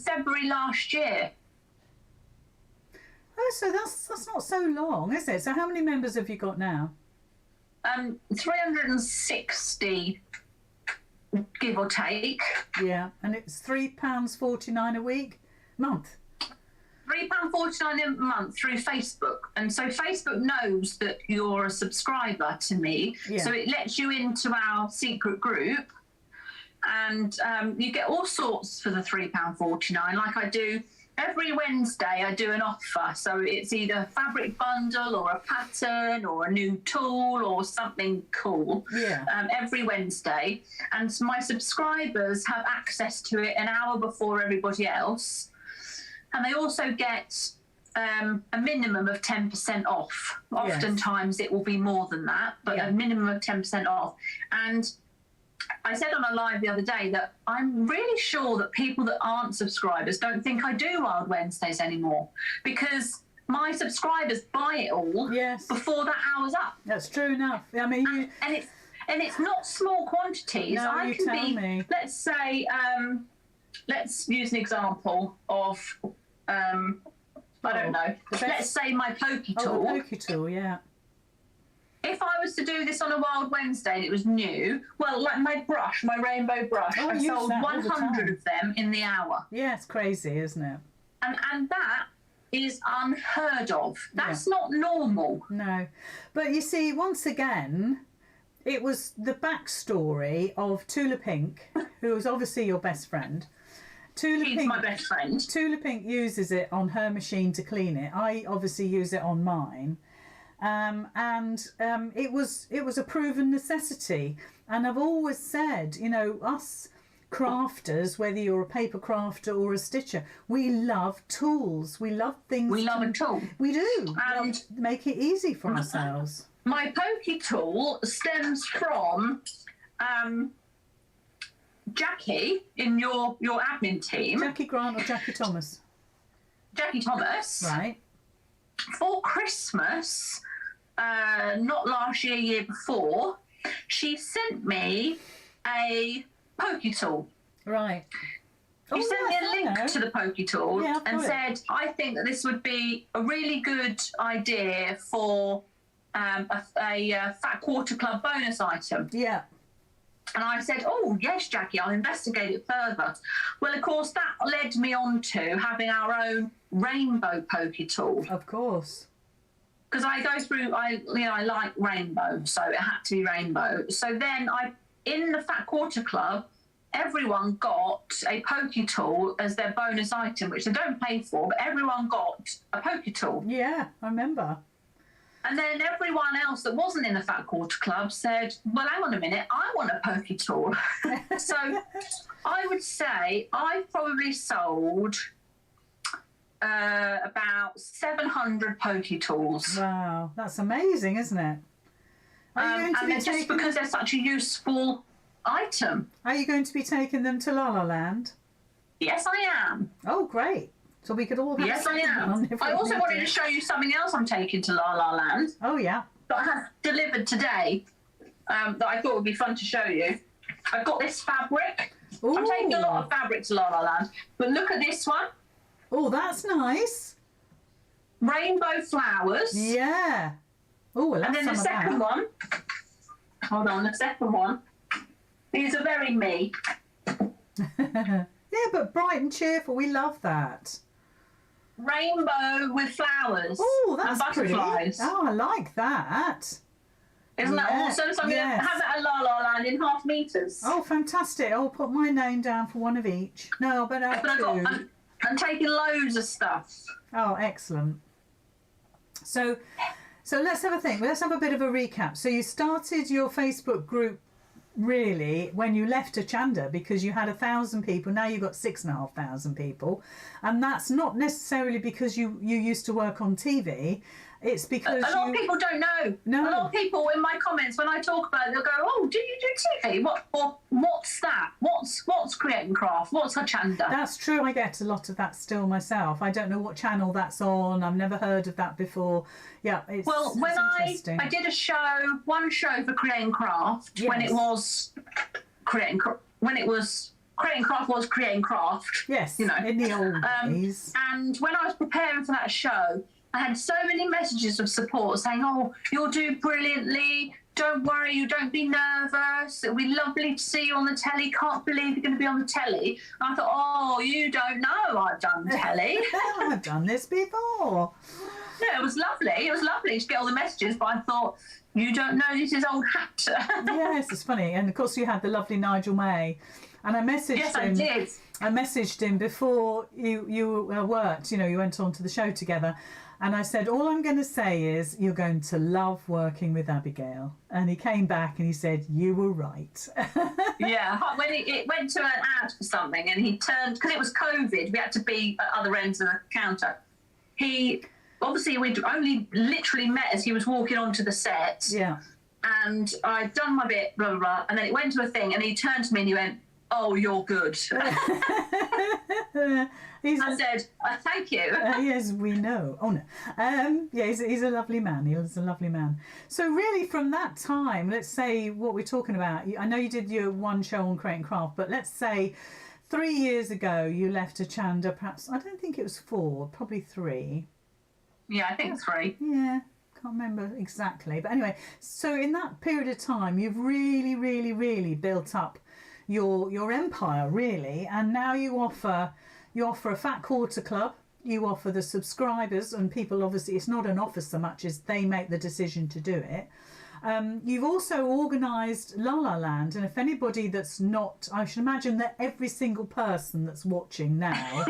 February last year. Oh, so that's not so long, is it? So how many members have you got now? 360, give or take. Yeah, and it's £3.49 a month. £3.49 a month through Facebook, and so Facebook knows that you're a subscriber to me, so it lets you into our secret group, and you get all sorts for the £3.49. Like I do every Wednesday I do an offer. So it's either a fabric bundle or a pattern or a new tool or something cool. Yeah. Every Wednesday. And my subscribers have access to it an hour before everybody else. And they also get a minimum of 10% off. Yes. Oftentimes it will be more than that, but a minimum of 10% off. And I said on a live the other day that I'm really sure that people that aren't subscribers don't think I do Wild Wednesdays anymore, because my subscribers buy it all before that hour's up. That's true enough. I mean, and it's not small quantities. No, I you can tell be. me. Let's say, let's use an example of. I don't know. Let's say my pokey tool. Oh, the pokey tool, yeah. If I was to do this on a Wild Wednesday and it was new, well, like my brush, my rainbow brush, I sold 100 of them in the hour. Yeah, it's crazy, isn't it? And that is unheard of. That's not normal. No. But you see, once again, it was the backstory of Tula Pink, who was obviously your best friend. She's my best friend. Tula Pink uses it on her machine to clean it. I obviously use it on mine. It was a proven necessity. And I've always said, you know, us crafters, whether you're a paper crafter or a stitcher, we love tools. We love things. We love a tool. We do. And make it easy for ourselves. My pokey tool stems from Jackie in your admin team. Jackie Grant or Jackie Thomas? Jackie Thomas. Right. For Christmas, not last year, year before, she sent me a pokey tool. Right. She sent me a link to the pokey tool and said, I think that this would be a really good idea for a Fat Quarter Club bonus item. Yeah. And I said, oh, yes, Jackie, I'll investigate it further. Well, of course, that led me on to having our own rainbow pokey tool. Of course. Because I go through, I like rainbow, so it had to be rainbow. So then in the Fat Quarter Club, everyone got a pokey tool as their bonus item, which they don't pay for, but everyone got a pokey tool. Yeah, I remember. And then everyone else that wasn't in the Fat Quarter Club said, well, hang on a minute, I want a pokey tool. So I would say I've probably sold about 700 pokey tools. Wow, that's amazing, isn't it? And it's just because they're such a useful item. Are you going to be taking them to La La Land? Yes, I am. Oh, great. So we could all have Yes, I am. I also wanted to show you something else I'm taking to La La Land. Oh, yeah. That I have delivered today that I thought would be fun to show you. I've got this fabric. Ooh. I'm taking a lot of fabric to La La Land. But look at this one. Oh, that's nice. Rainbow flowers. Yeah. Oh, well, and then the second one. Hold on, the second one. These are very me. Yeah, but bright and cheerful. We love that. Rainbow with flowers. Oh, that's and butterflies. pretty. Oh, I like that. Isn't that awesome? So I'm going to have that at La La Land in 1/2 meters. Oh, fantastic. I'll put my name down for one of each. No, but I have two. I'm taking loads of stuff. Oh, excellent. So let's have a think. Let's have a bit of a recap. So you started your Facebook group really when you left Achanda, because you had 1,000 people. Now you've got 6,500 people, and that's not necessarily because you used to work on TV. It's because a lot of people don't know. No. A lot of people in my comments, when I talk about it, they'll go, "Oh, do you do TV? What's that? What's Create and Craft? What's Achanda?" That's true. I get a lot of that still myself. I don't know what channel that's on. I've never heard of that before. Yeah, it's when interesting. I did one show for Create and Craft when it was Create and Craft was Create and Craft. Yes, you know, in the old days. And when I was preparing for that show, I had so many messages of support saying, "Oh, you'll do brilliantly. Don't worry, you don't be nervous. It'll be lovely to see you on the telly. Can't believe you're going to be on the telly." And I thought, "Oh, you don't know I've done telly." I've done this before. Yeah, it was lovely. It was lovely to get all the messages, but I thought, you don't know this is old hat. Yes, it's funny. And of course you had the lovely Nigel May. And I messaged Yes, him. I did. I messaged him before you worked. You know, you went on to the show together, and I said, all I'm going to say is you're going to love working with Abigail. And he came back and he said, you were right. Yeah, when it went to an ad for something, and he turned, because it was COVID, we had to be at other ends of the counter. We'd only literally met as he was walking onto the set. Yeah. And I'd done my bit, blah, blah, blah, and then it went to a thing, and he turned to me and he went, oh, you're good. I said, thank you. Yes, we know. Oh, no. Yeah, he's a lovely man. He's a lovely man. So really from that time, let's say what we're talking about, I know you did your one show on Create and Craft, but let's say 3 years ago you left Achanda, perhaps, I don't think it was 4, probably 3. Yeah, I think 3. Yeah, can't remember exactly. But anyway, so in that period of time, you've really, really, really built up your empire, really. And now you offer a Fat Quarter Club. You offer the subscribers and people, obviously, it's not an offer so much as they make the decision to do it. You've also organised La La Land, and if anybody that's not, I should imagine that every single person that's watching now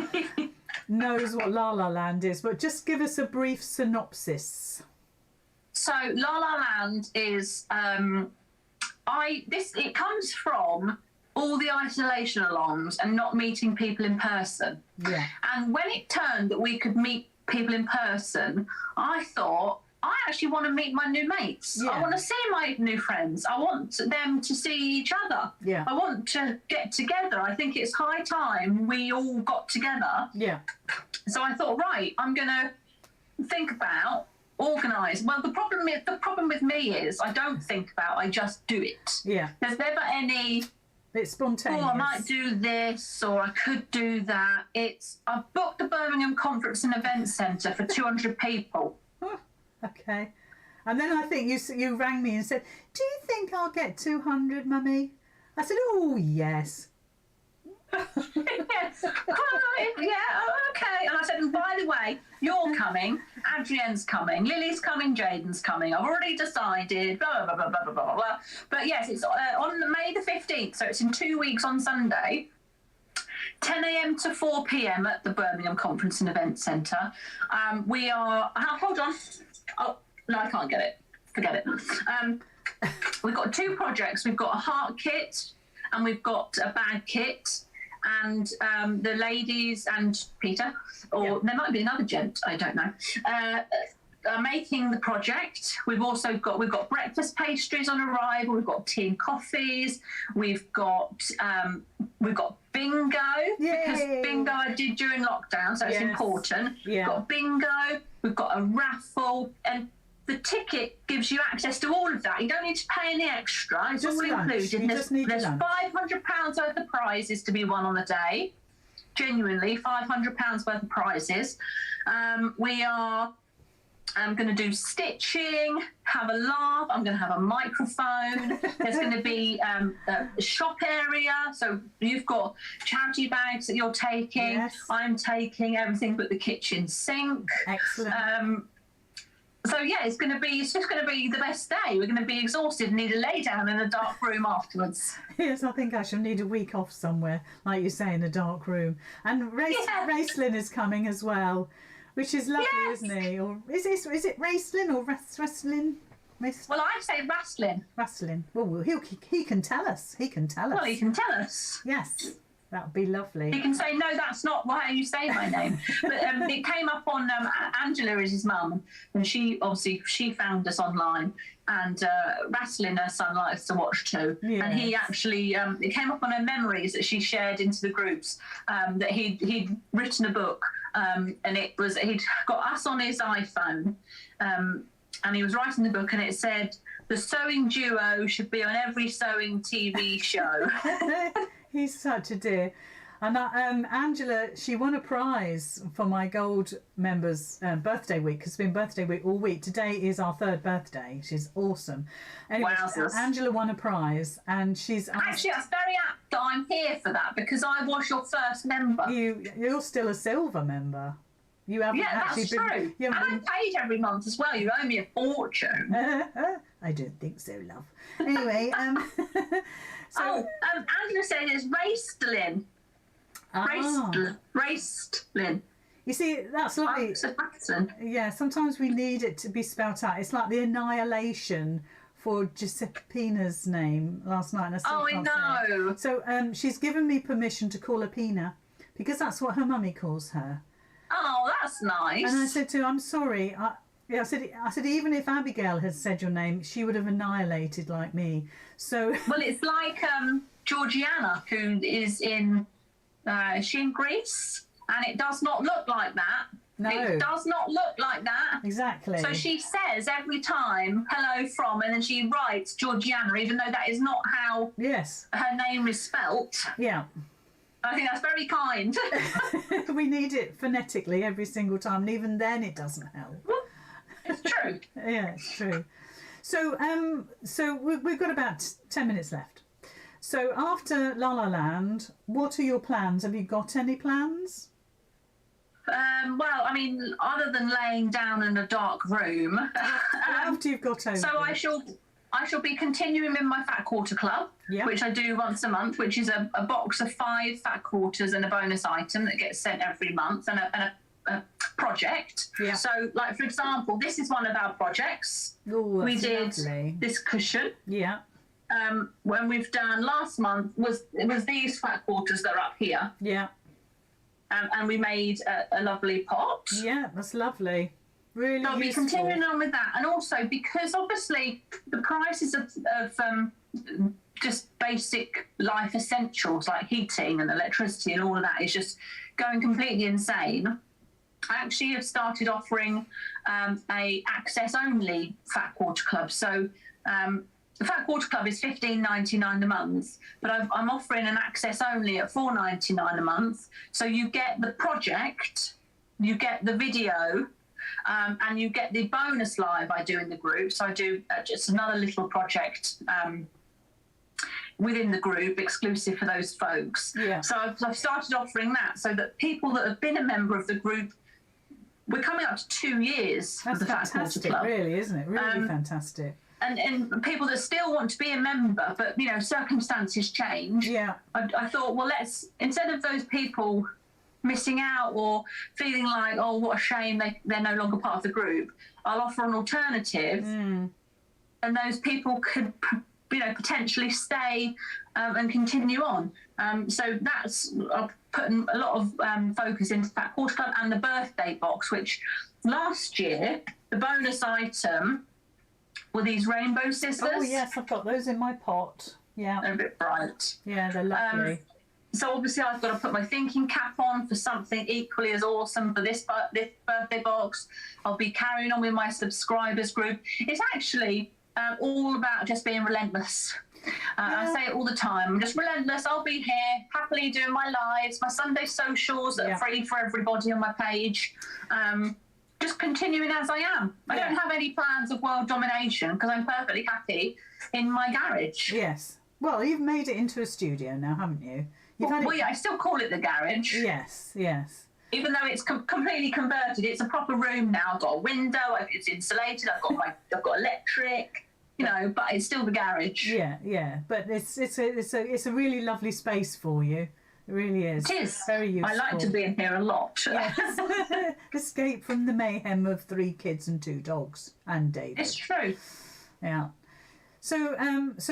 knows what La La Land is, but just give us a brief synopsis. So La La Land is it comes from all the isolation alongs and not meeting people in person. Yeah. And when it turned that we could meet people in person, I thought, I actually want to meet my new mates. Yeah. I want to see my new friends. I want them to see each other. Yeah. I want to get together. I think it's high time we all got together. Yeah. So I thought, right, I'm going to think about, organise. Well, the problem with me is I don't think about, I just do it. Yeah. There's never any... It's spontaneous. Oh, I might do this, or I could do that. I've booked the Birmingham Conference and Event Centre for 200 people. Okay. And then I think you rang me and said, do you think I'll get 200, Mummy? I said, oh, yes. Yes. Yeah, okay. And I said, and by the way, you're coming, Adrienne's coming, Lily's coming, Jaden's coming. I've already decided, blah, blah, blah, blah, blah, blah, blah. But yes, it's on May the 15th, so it's in 2 weeks on Sunday. 10 a.m. to 4 p.m. at the Birmingham Conference and Event Centre. We are... hold on. Oh, no, I can't get it. Forget it. We've got 2 projects. We've got a heart kit and we've got a bag kit. And the ladies and Peter, or there might be another gent, I don't know, are making the project. We've got breakfast pastries on arrival. We've got tea and coffees. We've got bingo. Yay. Because bingo I did during lockdown, so it's important. Yeah. We've got bingo. We've got a raffle, and the ticket gives you access to all of that. You don't need to pay any extra. It's all included. There's £500 worth of prizes to be won on the day. Genuinely, £500 worth of prizes. We are going to do stitching, have a laugh. I'm going to have a microphone. There's going to be a shop area. So you've got charity bags that you're taking. Yes. I'm taking everything but the kitchen sink. Excellent. So yeah, it's just going to be the best day. We're going to be exhausted and need to lay down in a dark room afterwards. Yes, I think I shall need a week off somewhere, like you say, in a dark room. And Racelyn is coming as well, which is lovely, isn't he? Or is it Racelyn or Wrestling? Well, I say Wrestling. Wrestling. Well, he can tell us. He can tell us. Well, he can tell us. Yes. That would be lovely. He can say, no, that's not how you say my name. But it came up on, Angela is his mum, and she found us online, and Wrestling, her son, likes to watch too. Yes. And he actually, it came up on her memories that she shared into the groups, that he'd written a book, and he'd got us on his iPhone, and he was writing the book, and it said, the sewing duo should be on every sewing TV show. He's such a dear. And Angela, she won a prize for my gold members' birthday week, because it's been birthday week all week. Today is our 3rd birthday. She's awesome. Anyway, Angela won a prize, and she's... Actually, that's very apt that I'm here for that, because I was your first member. You're still a silver member. You haven't actually been... Yeah, that's true. And I'm paid every month as well. You owe me a fortune. I don't think so, love. Anyway, Angela said it's Raistlin. Raistlin. You see, that's lovely. Yeah, sometimes we need it to be spelt out. It's like the annihilation for Giuseppina's name last night. And I know. So she's given me permission to call her Pina because that's what her mummy calls her. Oh, that's nice. And I said to her, I'm sorry. I said even if Abigail had said your name, she would have annihilated like me. So well, it's like Georgiana, who is in she in Greece, and it does not look like that. No, it does not look like that. Exactly. So she says every time hello from, and then she writes Georgiana, even though that is not how her name is spelt. Yeah. I think that's very kind. We need it phonetically every single time, and even then it doesn't help. It's true. Yeah, it's true. So we've got about 10 minutes left. So after La La Land, what are your plans? Have you got any plans? Well, I mean, other than laying down in a dark room. After you've got over. So I shall be continuing with my Fat Quarter Club, which I do once a month, which is a box of 5 fat quarters and a bonus item that gets sent every month, and a project. Yeah. So, like, for example, this is one of our projects. Ooh, we did lovely. This cushion. Yeah. When we've done last month was these fat quarters that are up here. Yeah. And we made a lovely pot. Yeah, that's lovely. Really so I'll be useful. continuing on with that. And also, because obviously the prices of just basic life essentials like heating and electricity and all of that is just going completely insane, I actually have started offering a access-only Fat Quarter Club. So the Fat Quarter Club is $15.99 a month, but I'm offering an access-only at $4.99 a month. So you get the project, you get the video, and you get the bonus live I do in the group. So I do just another little project within the group, exclusive for those folks. Yeah. So I've started offering that so that people that have been a member of the group, we're coming up to 2 years of the Fat Quarter Club. Really, isn't it? Really fantastic. And people that still want to be a member, but, you know, circumstances change. Yeah. I thought, well, instead of those people missing out or feeling like, oh, what a shame they're no longer part of the group, I'll offer an alternative, and those people could, you know, potentially stay and continue on. So I've put a lot of focus into Fat Quarter Club and the birthday box, which last year, the bonus item were these rainbow scissors. Oh, yes, I've got those in my pot. Yeah. They're a bit bright. Yeah, they're lovely. So obviously I've got to put my thinking cap on for something equally as awesome for this birthday box. I'll be carrying on with my subscribers group. It's actually all about just being relentless. I say it all the time. I'm just relentless. I'll be here happily doing my lives, my Sunday socials that are free for everybody on my page. Just continuing as I am. I don't have any plans of world domination because I'm perfectly happy in my garage. Yes. Well, you've made it into a studio now, haven't you? I still call it the garage. Yes, yes. Even though it's completely converted, it's a proper room now. I've got a window. It's insulated. I've got electric. You know, but it's still the garage. Yeah, yeah. But it's a really lovely space for you. It really is. It is. Very useful. I like to be in here a lot. Yes. Escape from the mayhem of 3 kids and 2 dogs and David. It's true. Yeah. So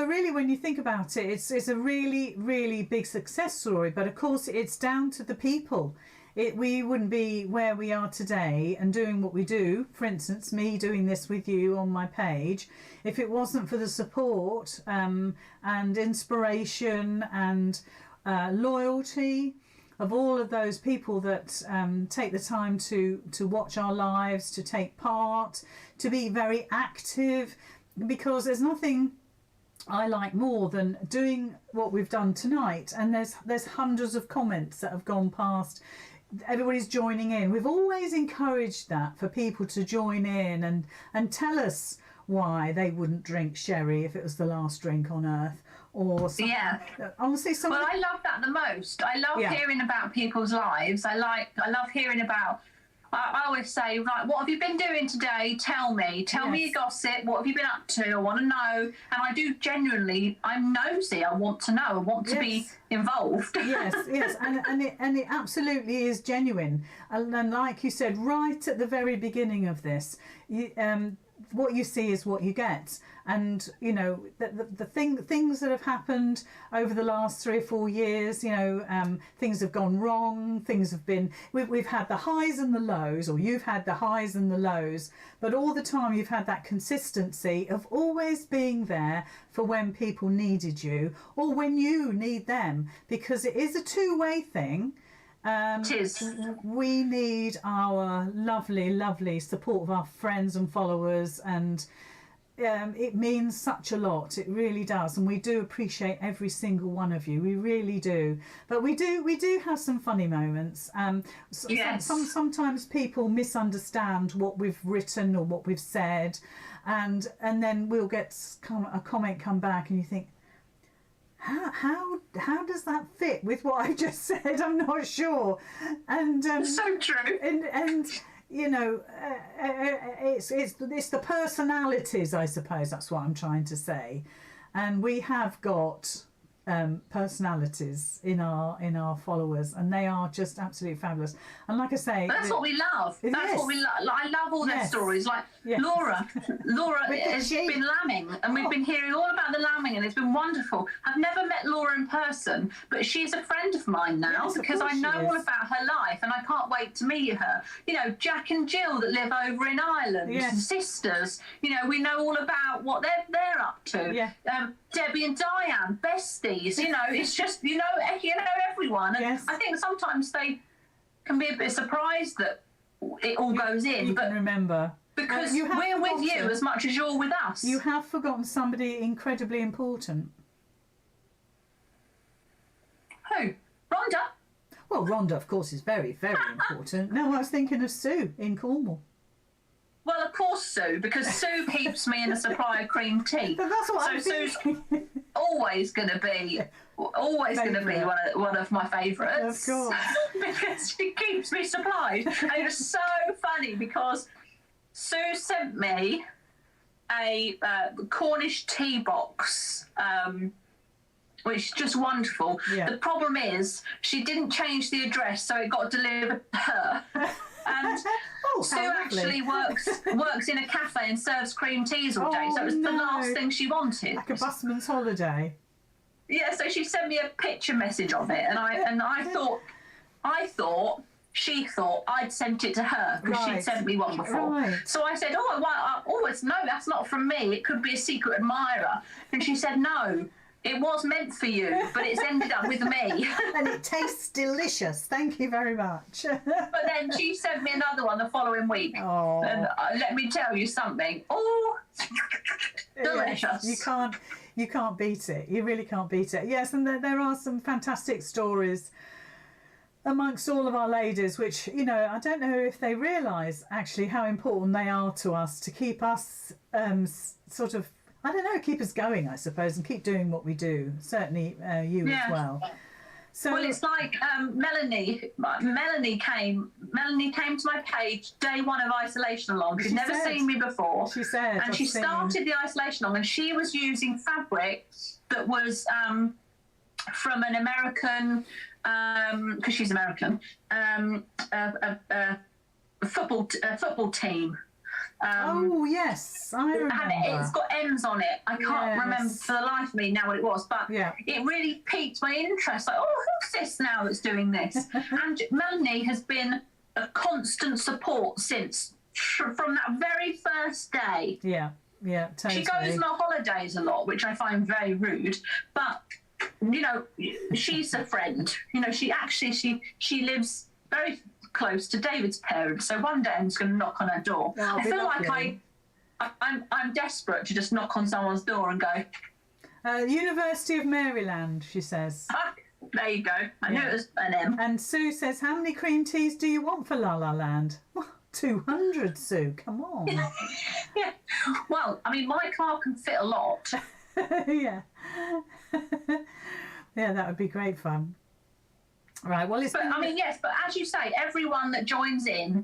really, when you think about it, it's a really, really big success story. But of course, it's down to the people. We wouldn't be where we are today and doing what we do. For instance, me doing this with you on my page, if it wasn't for the support and inspiration and loyalty of all of those people that take the time to watch our lives, to take part, to be very active, because there's nothing I like more than doing what we've done tonight. And there's hundreds of comments that have gone past. Everybody's joining in. We've always encouraged that for people to join in and tell us why they wouldn't drink sherry if it was the last drink on earth. Or honestly, well, I love that the most. I love hearing about people's lives. I love hearing about I always say, right, what have you been doing today? Tell me your gossip. What have you been up to? I want to know. And I do genuinely, I'm nosy. I want to know. I want to be involved. Yes, and it absolutely is genuine. And like you said, right at the very beginning of this, what you see is what you get. And you know, the things that have happened over the last 3 or 4 years, you know, things have gone wrong, things have been, we've had the highs and the lows, or you've had the highs and the lows, but all the time you've had that consistency of always being there for when people needed you or when you need them, because it is a two-way thing. It is. We need our lovely support of our friends and followers, and it means such a lot. It really does, and we do appreciate every single one of you. We really do. But we do have some funny moments. Sometimes people misunderstand what we've written or what we've said, and then we'll get a comment come back, and you think, how does that fit with what I just said? I'm not sure. And so true. And you know, it's the personalities, I suppose. That's what I'm trying to say. And we have got personalities in our followers, and they are just absolutely fabulous. And like I say, that's what we love. That's what we love. Like, I love all their stories. Like Laura has been lambing, and we've been hearing all about the lambing, and it's been wonderful. I've never met Laura in person, but she's a friend of mine now, because I know all about her life, and I can't wait to meet her. You know, Jack and Jill that live over in Ireland, sisters. You know, we know all about what they're up to. Debbie and Diane, besties. You know, it's just you know everyone. And I think sometimes they can be a bit surprised that it all goes in. You can remember. Because we're with you as much as you're with us. You have forgotten somebody incredibly important. Who? Rhonda? Well, Rhonda, of course, is very, very important. No, I was thinking of Sue in Cornwall. Well, of course, Sue, because Sue keeps me in a supply of cream tea. But that's what I'm Sue's always going to be one of my favourites. Of course. Because she keeps me supplied. And it was so funny because Sue sent me a Cornish tea box, which is just wonderful. The problem is she didn't change the address, so it got delivered to her. And Sue actually works in a cafe and serves cream teas all day, so it was the last thing she wanted. Like a busman's holiday. Yeah, so she sent me a picture message of it, and I thought she thought I'd sent it to her because she'd sent me one before. So I said, no, that's not from me. It could be a secret admirer. And she said, no. It was meant for you, but it's ended up with me. And it tastes delicious. Thank you very much. But then she sent me another one the following week. Oh. And let me tell you something. Oh, delicious. Yes, you can't beat it. You really can't beat it. Yes, and there are some fantastic stories amongst all of our ladies, which, you know, I don't know if they realise actually how important they are to us, to keep us sort of, I don't know, keep us going, I suppose, and keep doing what we do. Certainly you as well. So, well, it's like Melanie. Melanie came to my page day one of isolation along. She'd never seen me before. She said, and she started the isolation along, and she was using fabric that was from an American, because she's American, a football team. Oh yes, I remember. It's got M's on it. I can't remember for the life of me now what it was, but it really piqued my interest. Like, who's this now that's doing this? And Melanie has been a constant support since from that very first day. Yeah, totally. She goes on holidays a lot, which I find very rude, but you know, she's a friend. You know, she lives very close to David's parents, so one day I'm just going to knock on her door. I feel like I'm desperate to just knock on someone's door and go, University of Maryland, she says. There you go. I knew it was an M. And Sue says, how many cream teas do you want for La La Land? 200, Sue, come on. Yeah, well, I mean, my car can fit a lot. Yeah. Yeah, that would be great fun. Right, well, but as you say, everyone that joins in,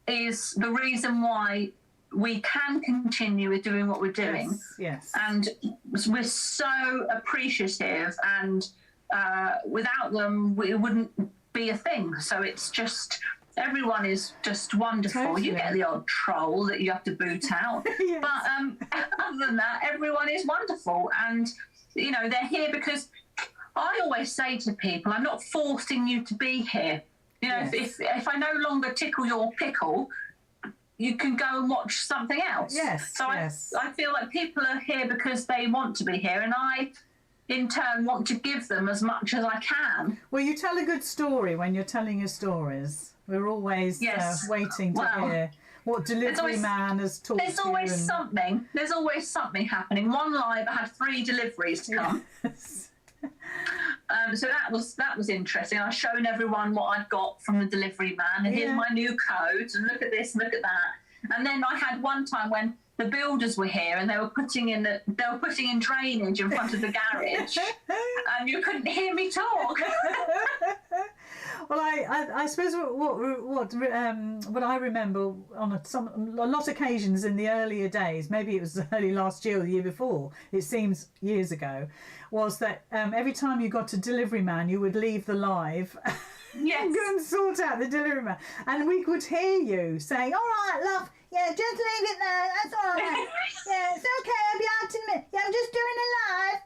is the reason why we can continue with doing what we're doing. Yes. And we're so appreciative, and without them, it wouldn't be a thing. So it's just, everyone is just wonderful. Totally. You get the odd troll that you have to boot out. Yes. But other than that, everyone is wonderful. And, you know, they're here because I always say to people, I'm not forcing you to be here. You know, Yes. if I no longer tickle your pickle, you can go and watch something else. Yes. So yes. I feel like people are here because they want to be here, and I, in turn, want to give them as much as I can. Well, you tell a good story when you're telling your stories. We're always Yes. waiting to hear what delivery man has taught you. There's always something. There's always something happening. One live, I had 3 deliveries come. Yes. So that was interesting. I've shown everyone what I'd got from the delivery man, and here's my new codes, and look at this, and look at that. And then I had one time when the builders were here, and they were putting in drainage in front of the garage, and you couldn't hear me talk. Well, I suppose what I remember on a lot of occasions in the earlier days, maybe it was early last year or the year before, it seems years ago, was that every time you got a delivery man, you would leave the live Yes. and go and sort out the delivery man. And we could hear you saying, all right, love, yeah, just leave it there, that's all right. Yeah, it's okay, I'll be out in a minute. Yeah, I'm just doing a live.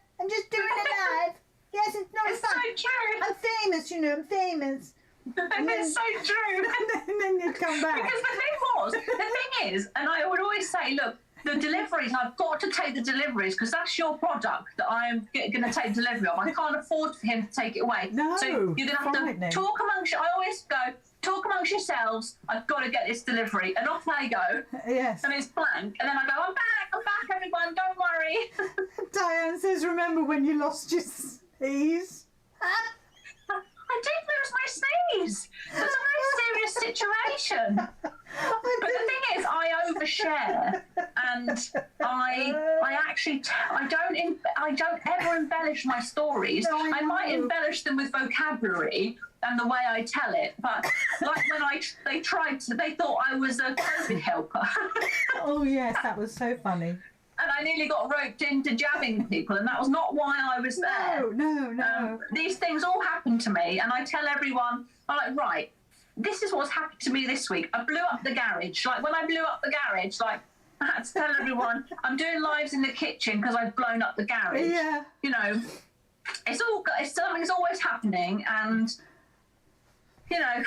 Yes, it's not It's fun. so true. I'm famous, you know, I'm famous. It's so true. And then you'd come back. Because the thing is, and I would always say, look, the deliveries, I've got to take the deliveries because that's your product that I'm going to take delivery of. I can't afford for him to take it away. No, so you're going to have frightening. to talk amongst, I always go, talk amongst yourselves, I've got to get this delivery. And off they go. Yes. And it's blank. And then I go, I'm back, everyone, don't worry. Diane says, remember when you lost your sneeze? I did lose my sneeze. It was a very serious situation. But the thing is, I overshare, and I don't ever embellish my stories. No, I I might know. embellish them with vocabulary and the way I tell it, but like when they thought I was a COVID helper. Oh, yes, that was so funny. And I nearly got roped into jabbing people, and that was not why I was there. No. These things all happen to me, and I tell everyone, I'm like, right, this is what's happened to me this week. I blew up the garage. Like, when I blew up the garage, like, I had to tell everyone, I'm doing lives in the kitchen because I've blown up the garage. Yeah. You know, something's always happening, and, you know,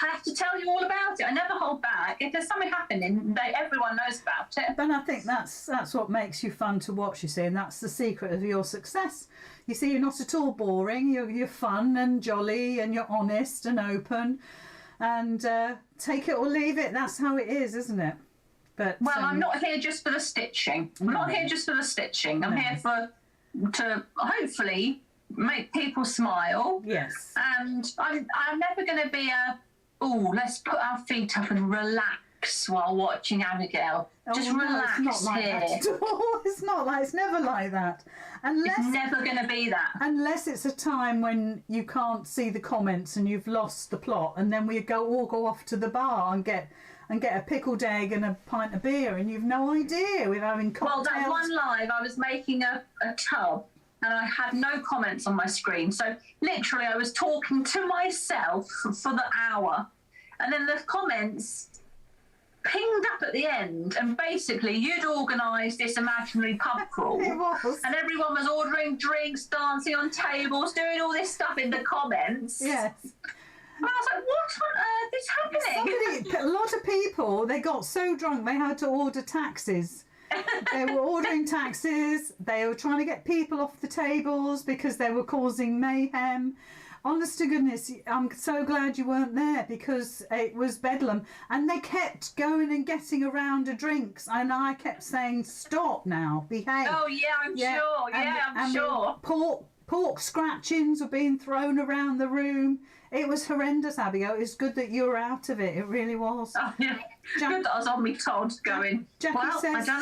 I have to tell you all about it. I never hold back. If there's something happening, everyone knows about it. But I think that's what makes you fun to watch, you see, and that's the secret of your success. You see, you're not at all boring. You're fun and jolly, and you're honest and open, and take it or leave it. That's how it is, isn't it? But I'm not here just for the stitching. I'm not here just for the stitching. I'm here to hopefully make people smile. Yes. And I'm never going to be let's put our feet up and relax while watching Abigail. Just relax it's not like here. that at all. It's never like that. It's never going to be that. Unless it's a time when you can't see the comments and you've lost the plot, and then we all go off to the bar and get a pickled egg and a pint of beer, and you've no idea we're having cocktails. Well, that one live, I was making a tub, and I had no comments on my screen. So literally I was talking to myself for the hour, and then the comments pinged up at the end, and basically you'd organised this imaginary pub crawl. It was. And everyone was ordering drinks, dancing on tables, doing all this stuff in the comments. Yes. And I was like, what on earth is happening? A lot of people, they got so drunk they had to order taxis. They were ordering taxis, they were trying to get people off the tables because they were causing mayhem. Honest to goodness, I'm so glad you weren't there because it was bedlam. And they kept going and getting a round of drinks, and I kept saying, stop now, behave. Oh, yeah, I'm sure. I'm sure. Pork scratchings were being thrown around the room. It was horrendous, Abigail. It's good that you were out of it. It really was. Oh, yeah. Good that I was on me Todd going, Jackie well, says, I don't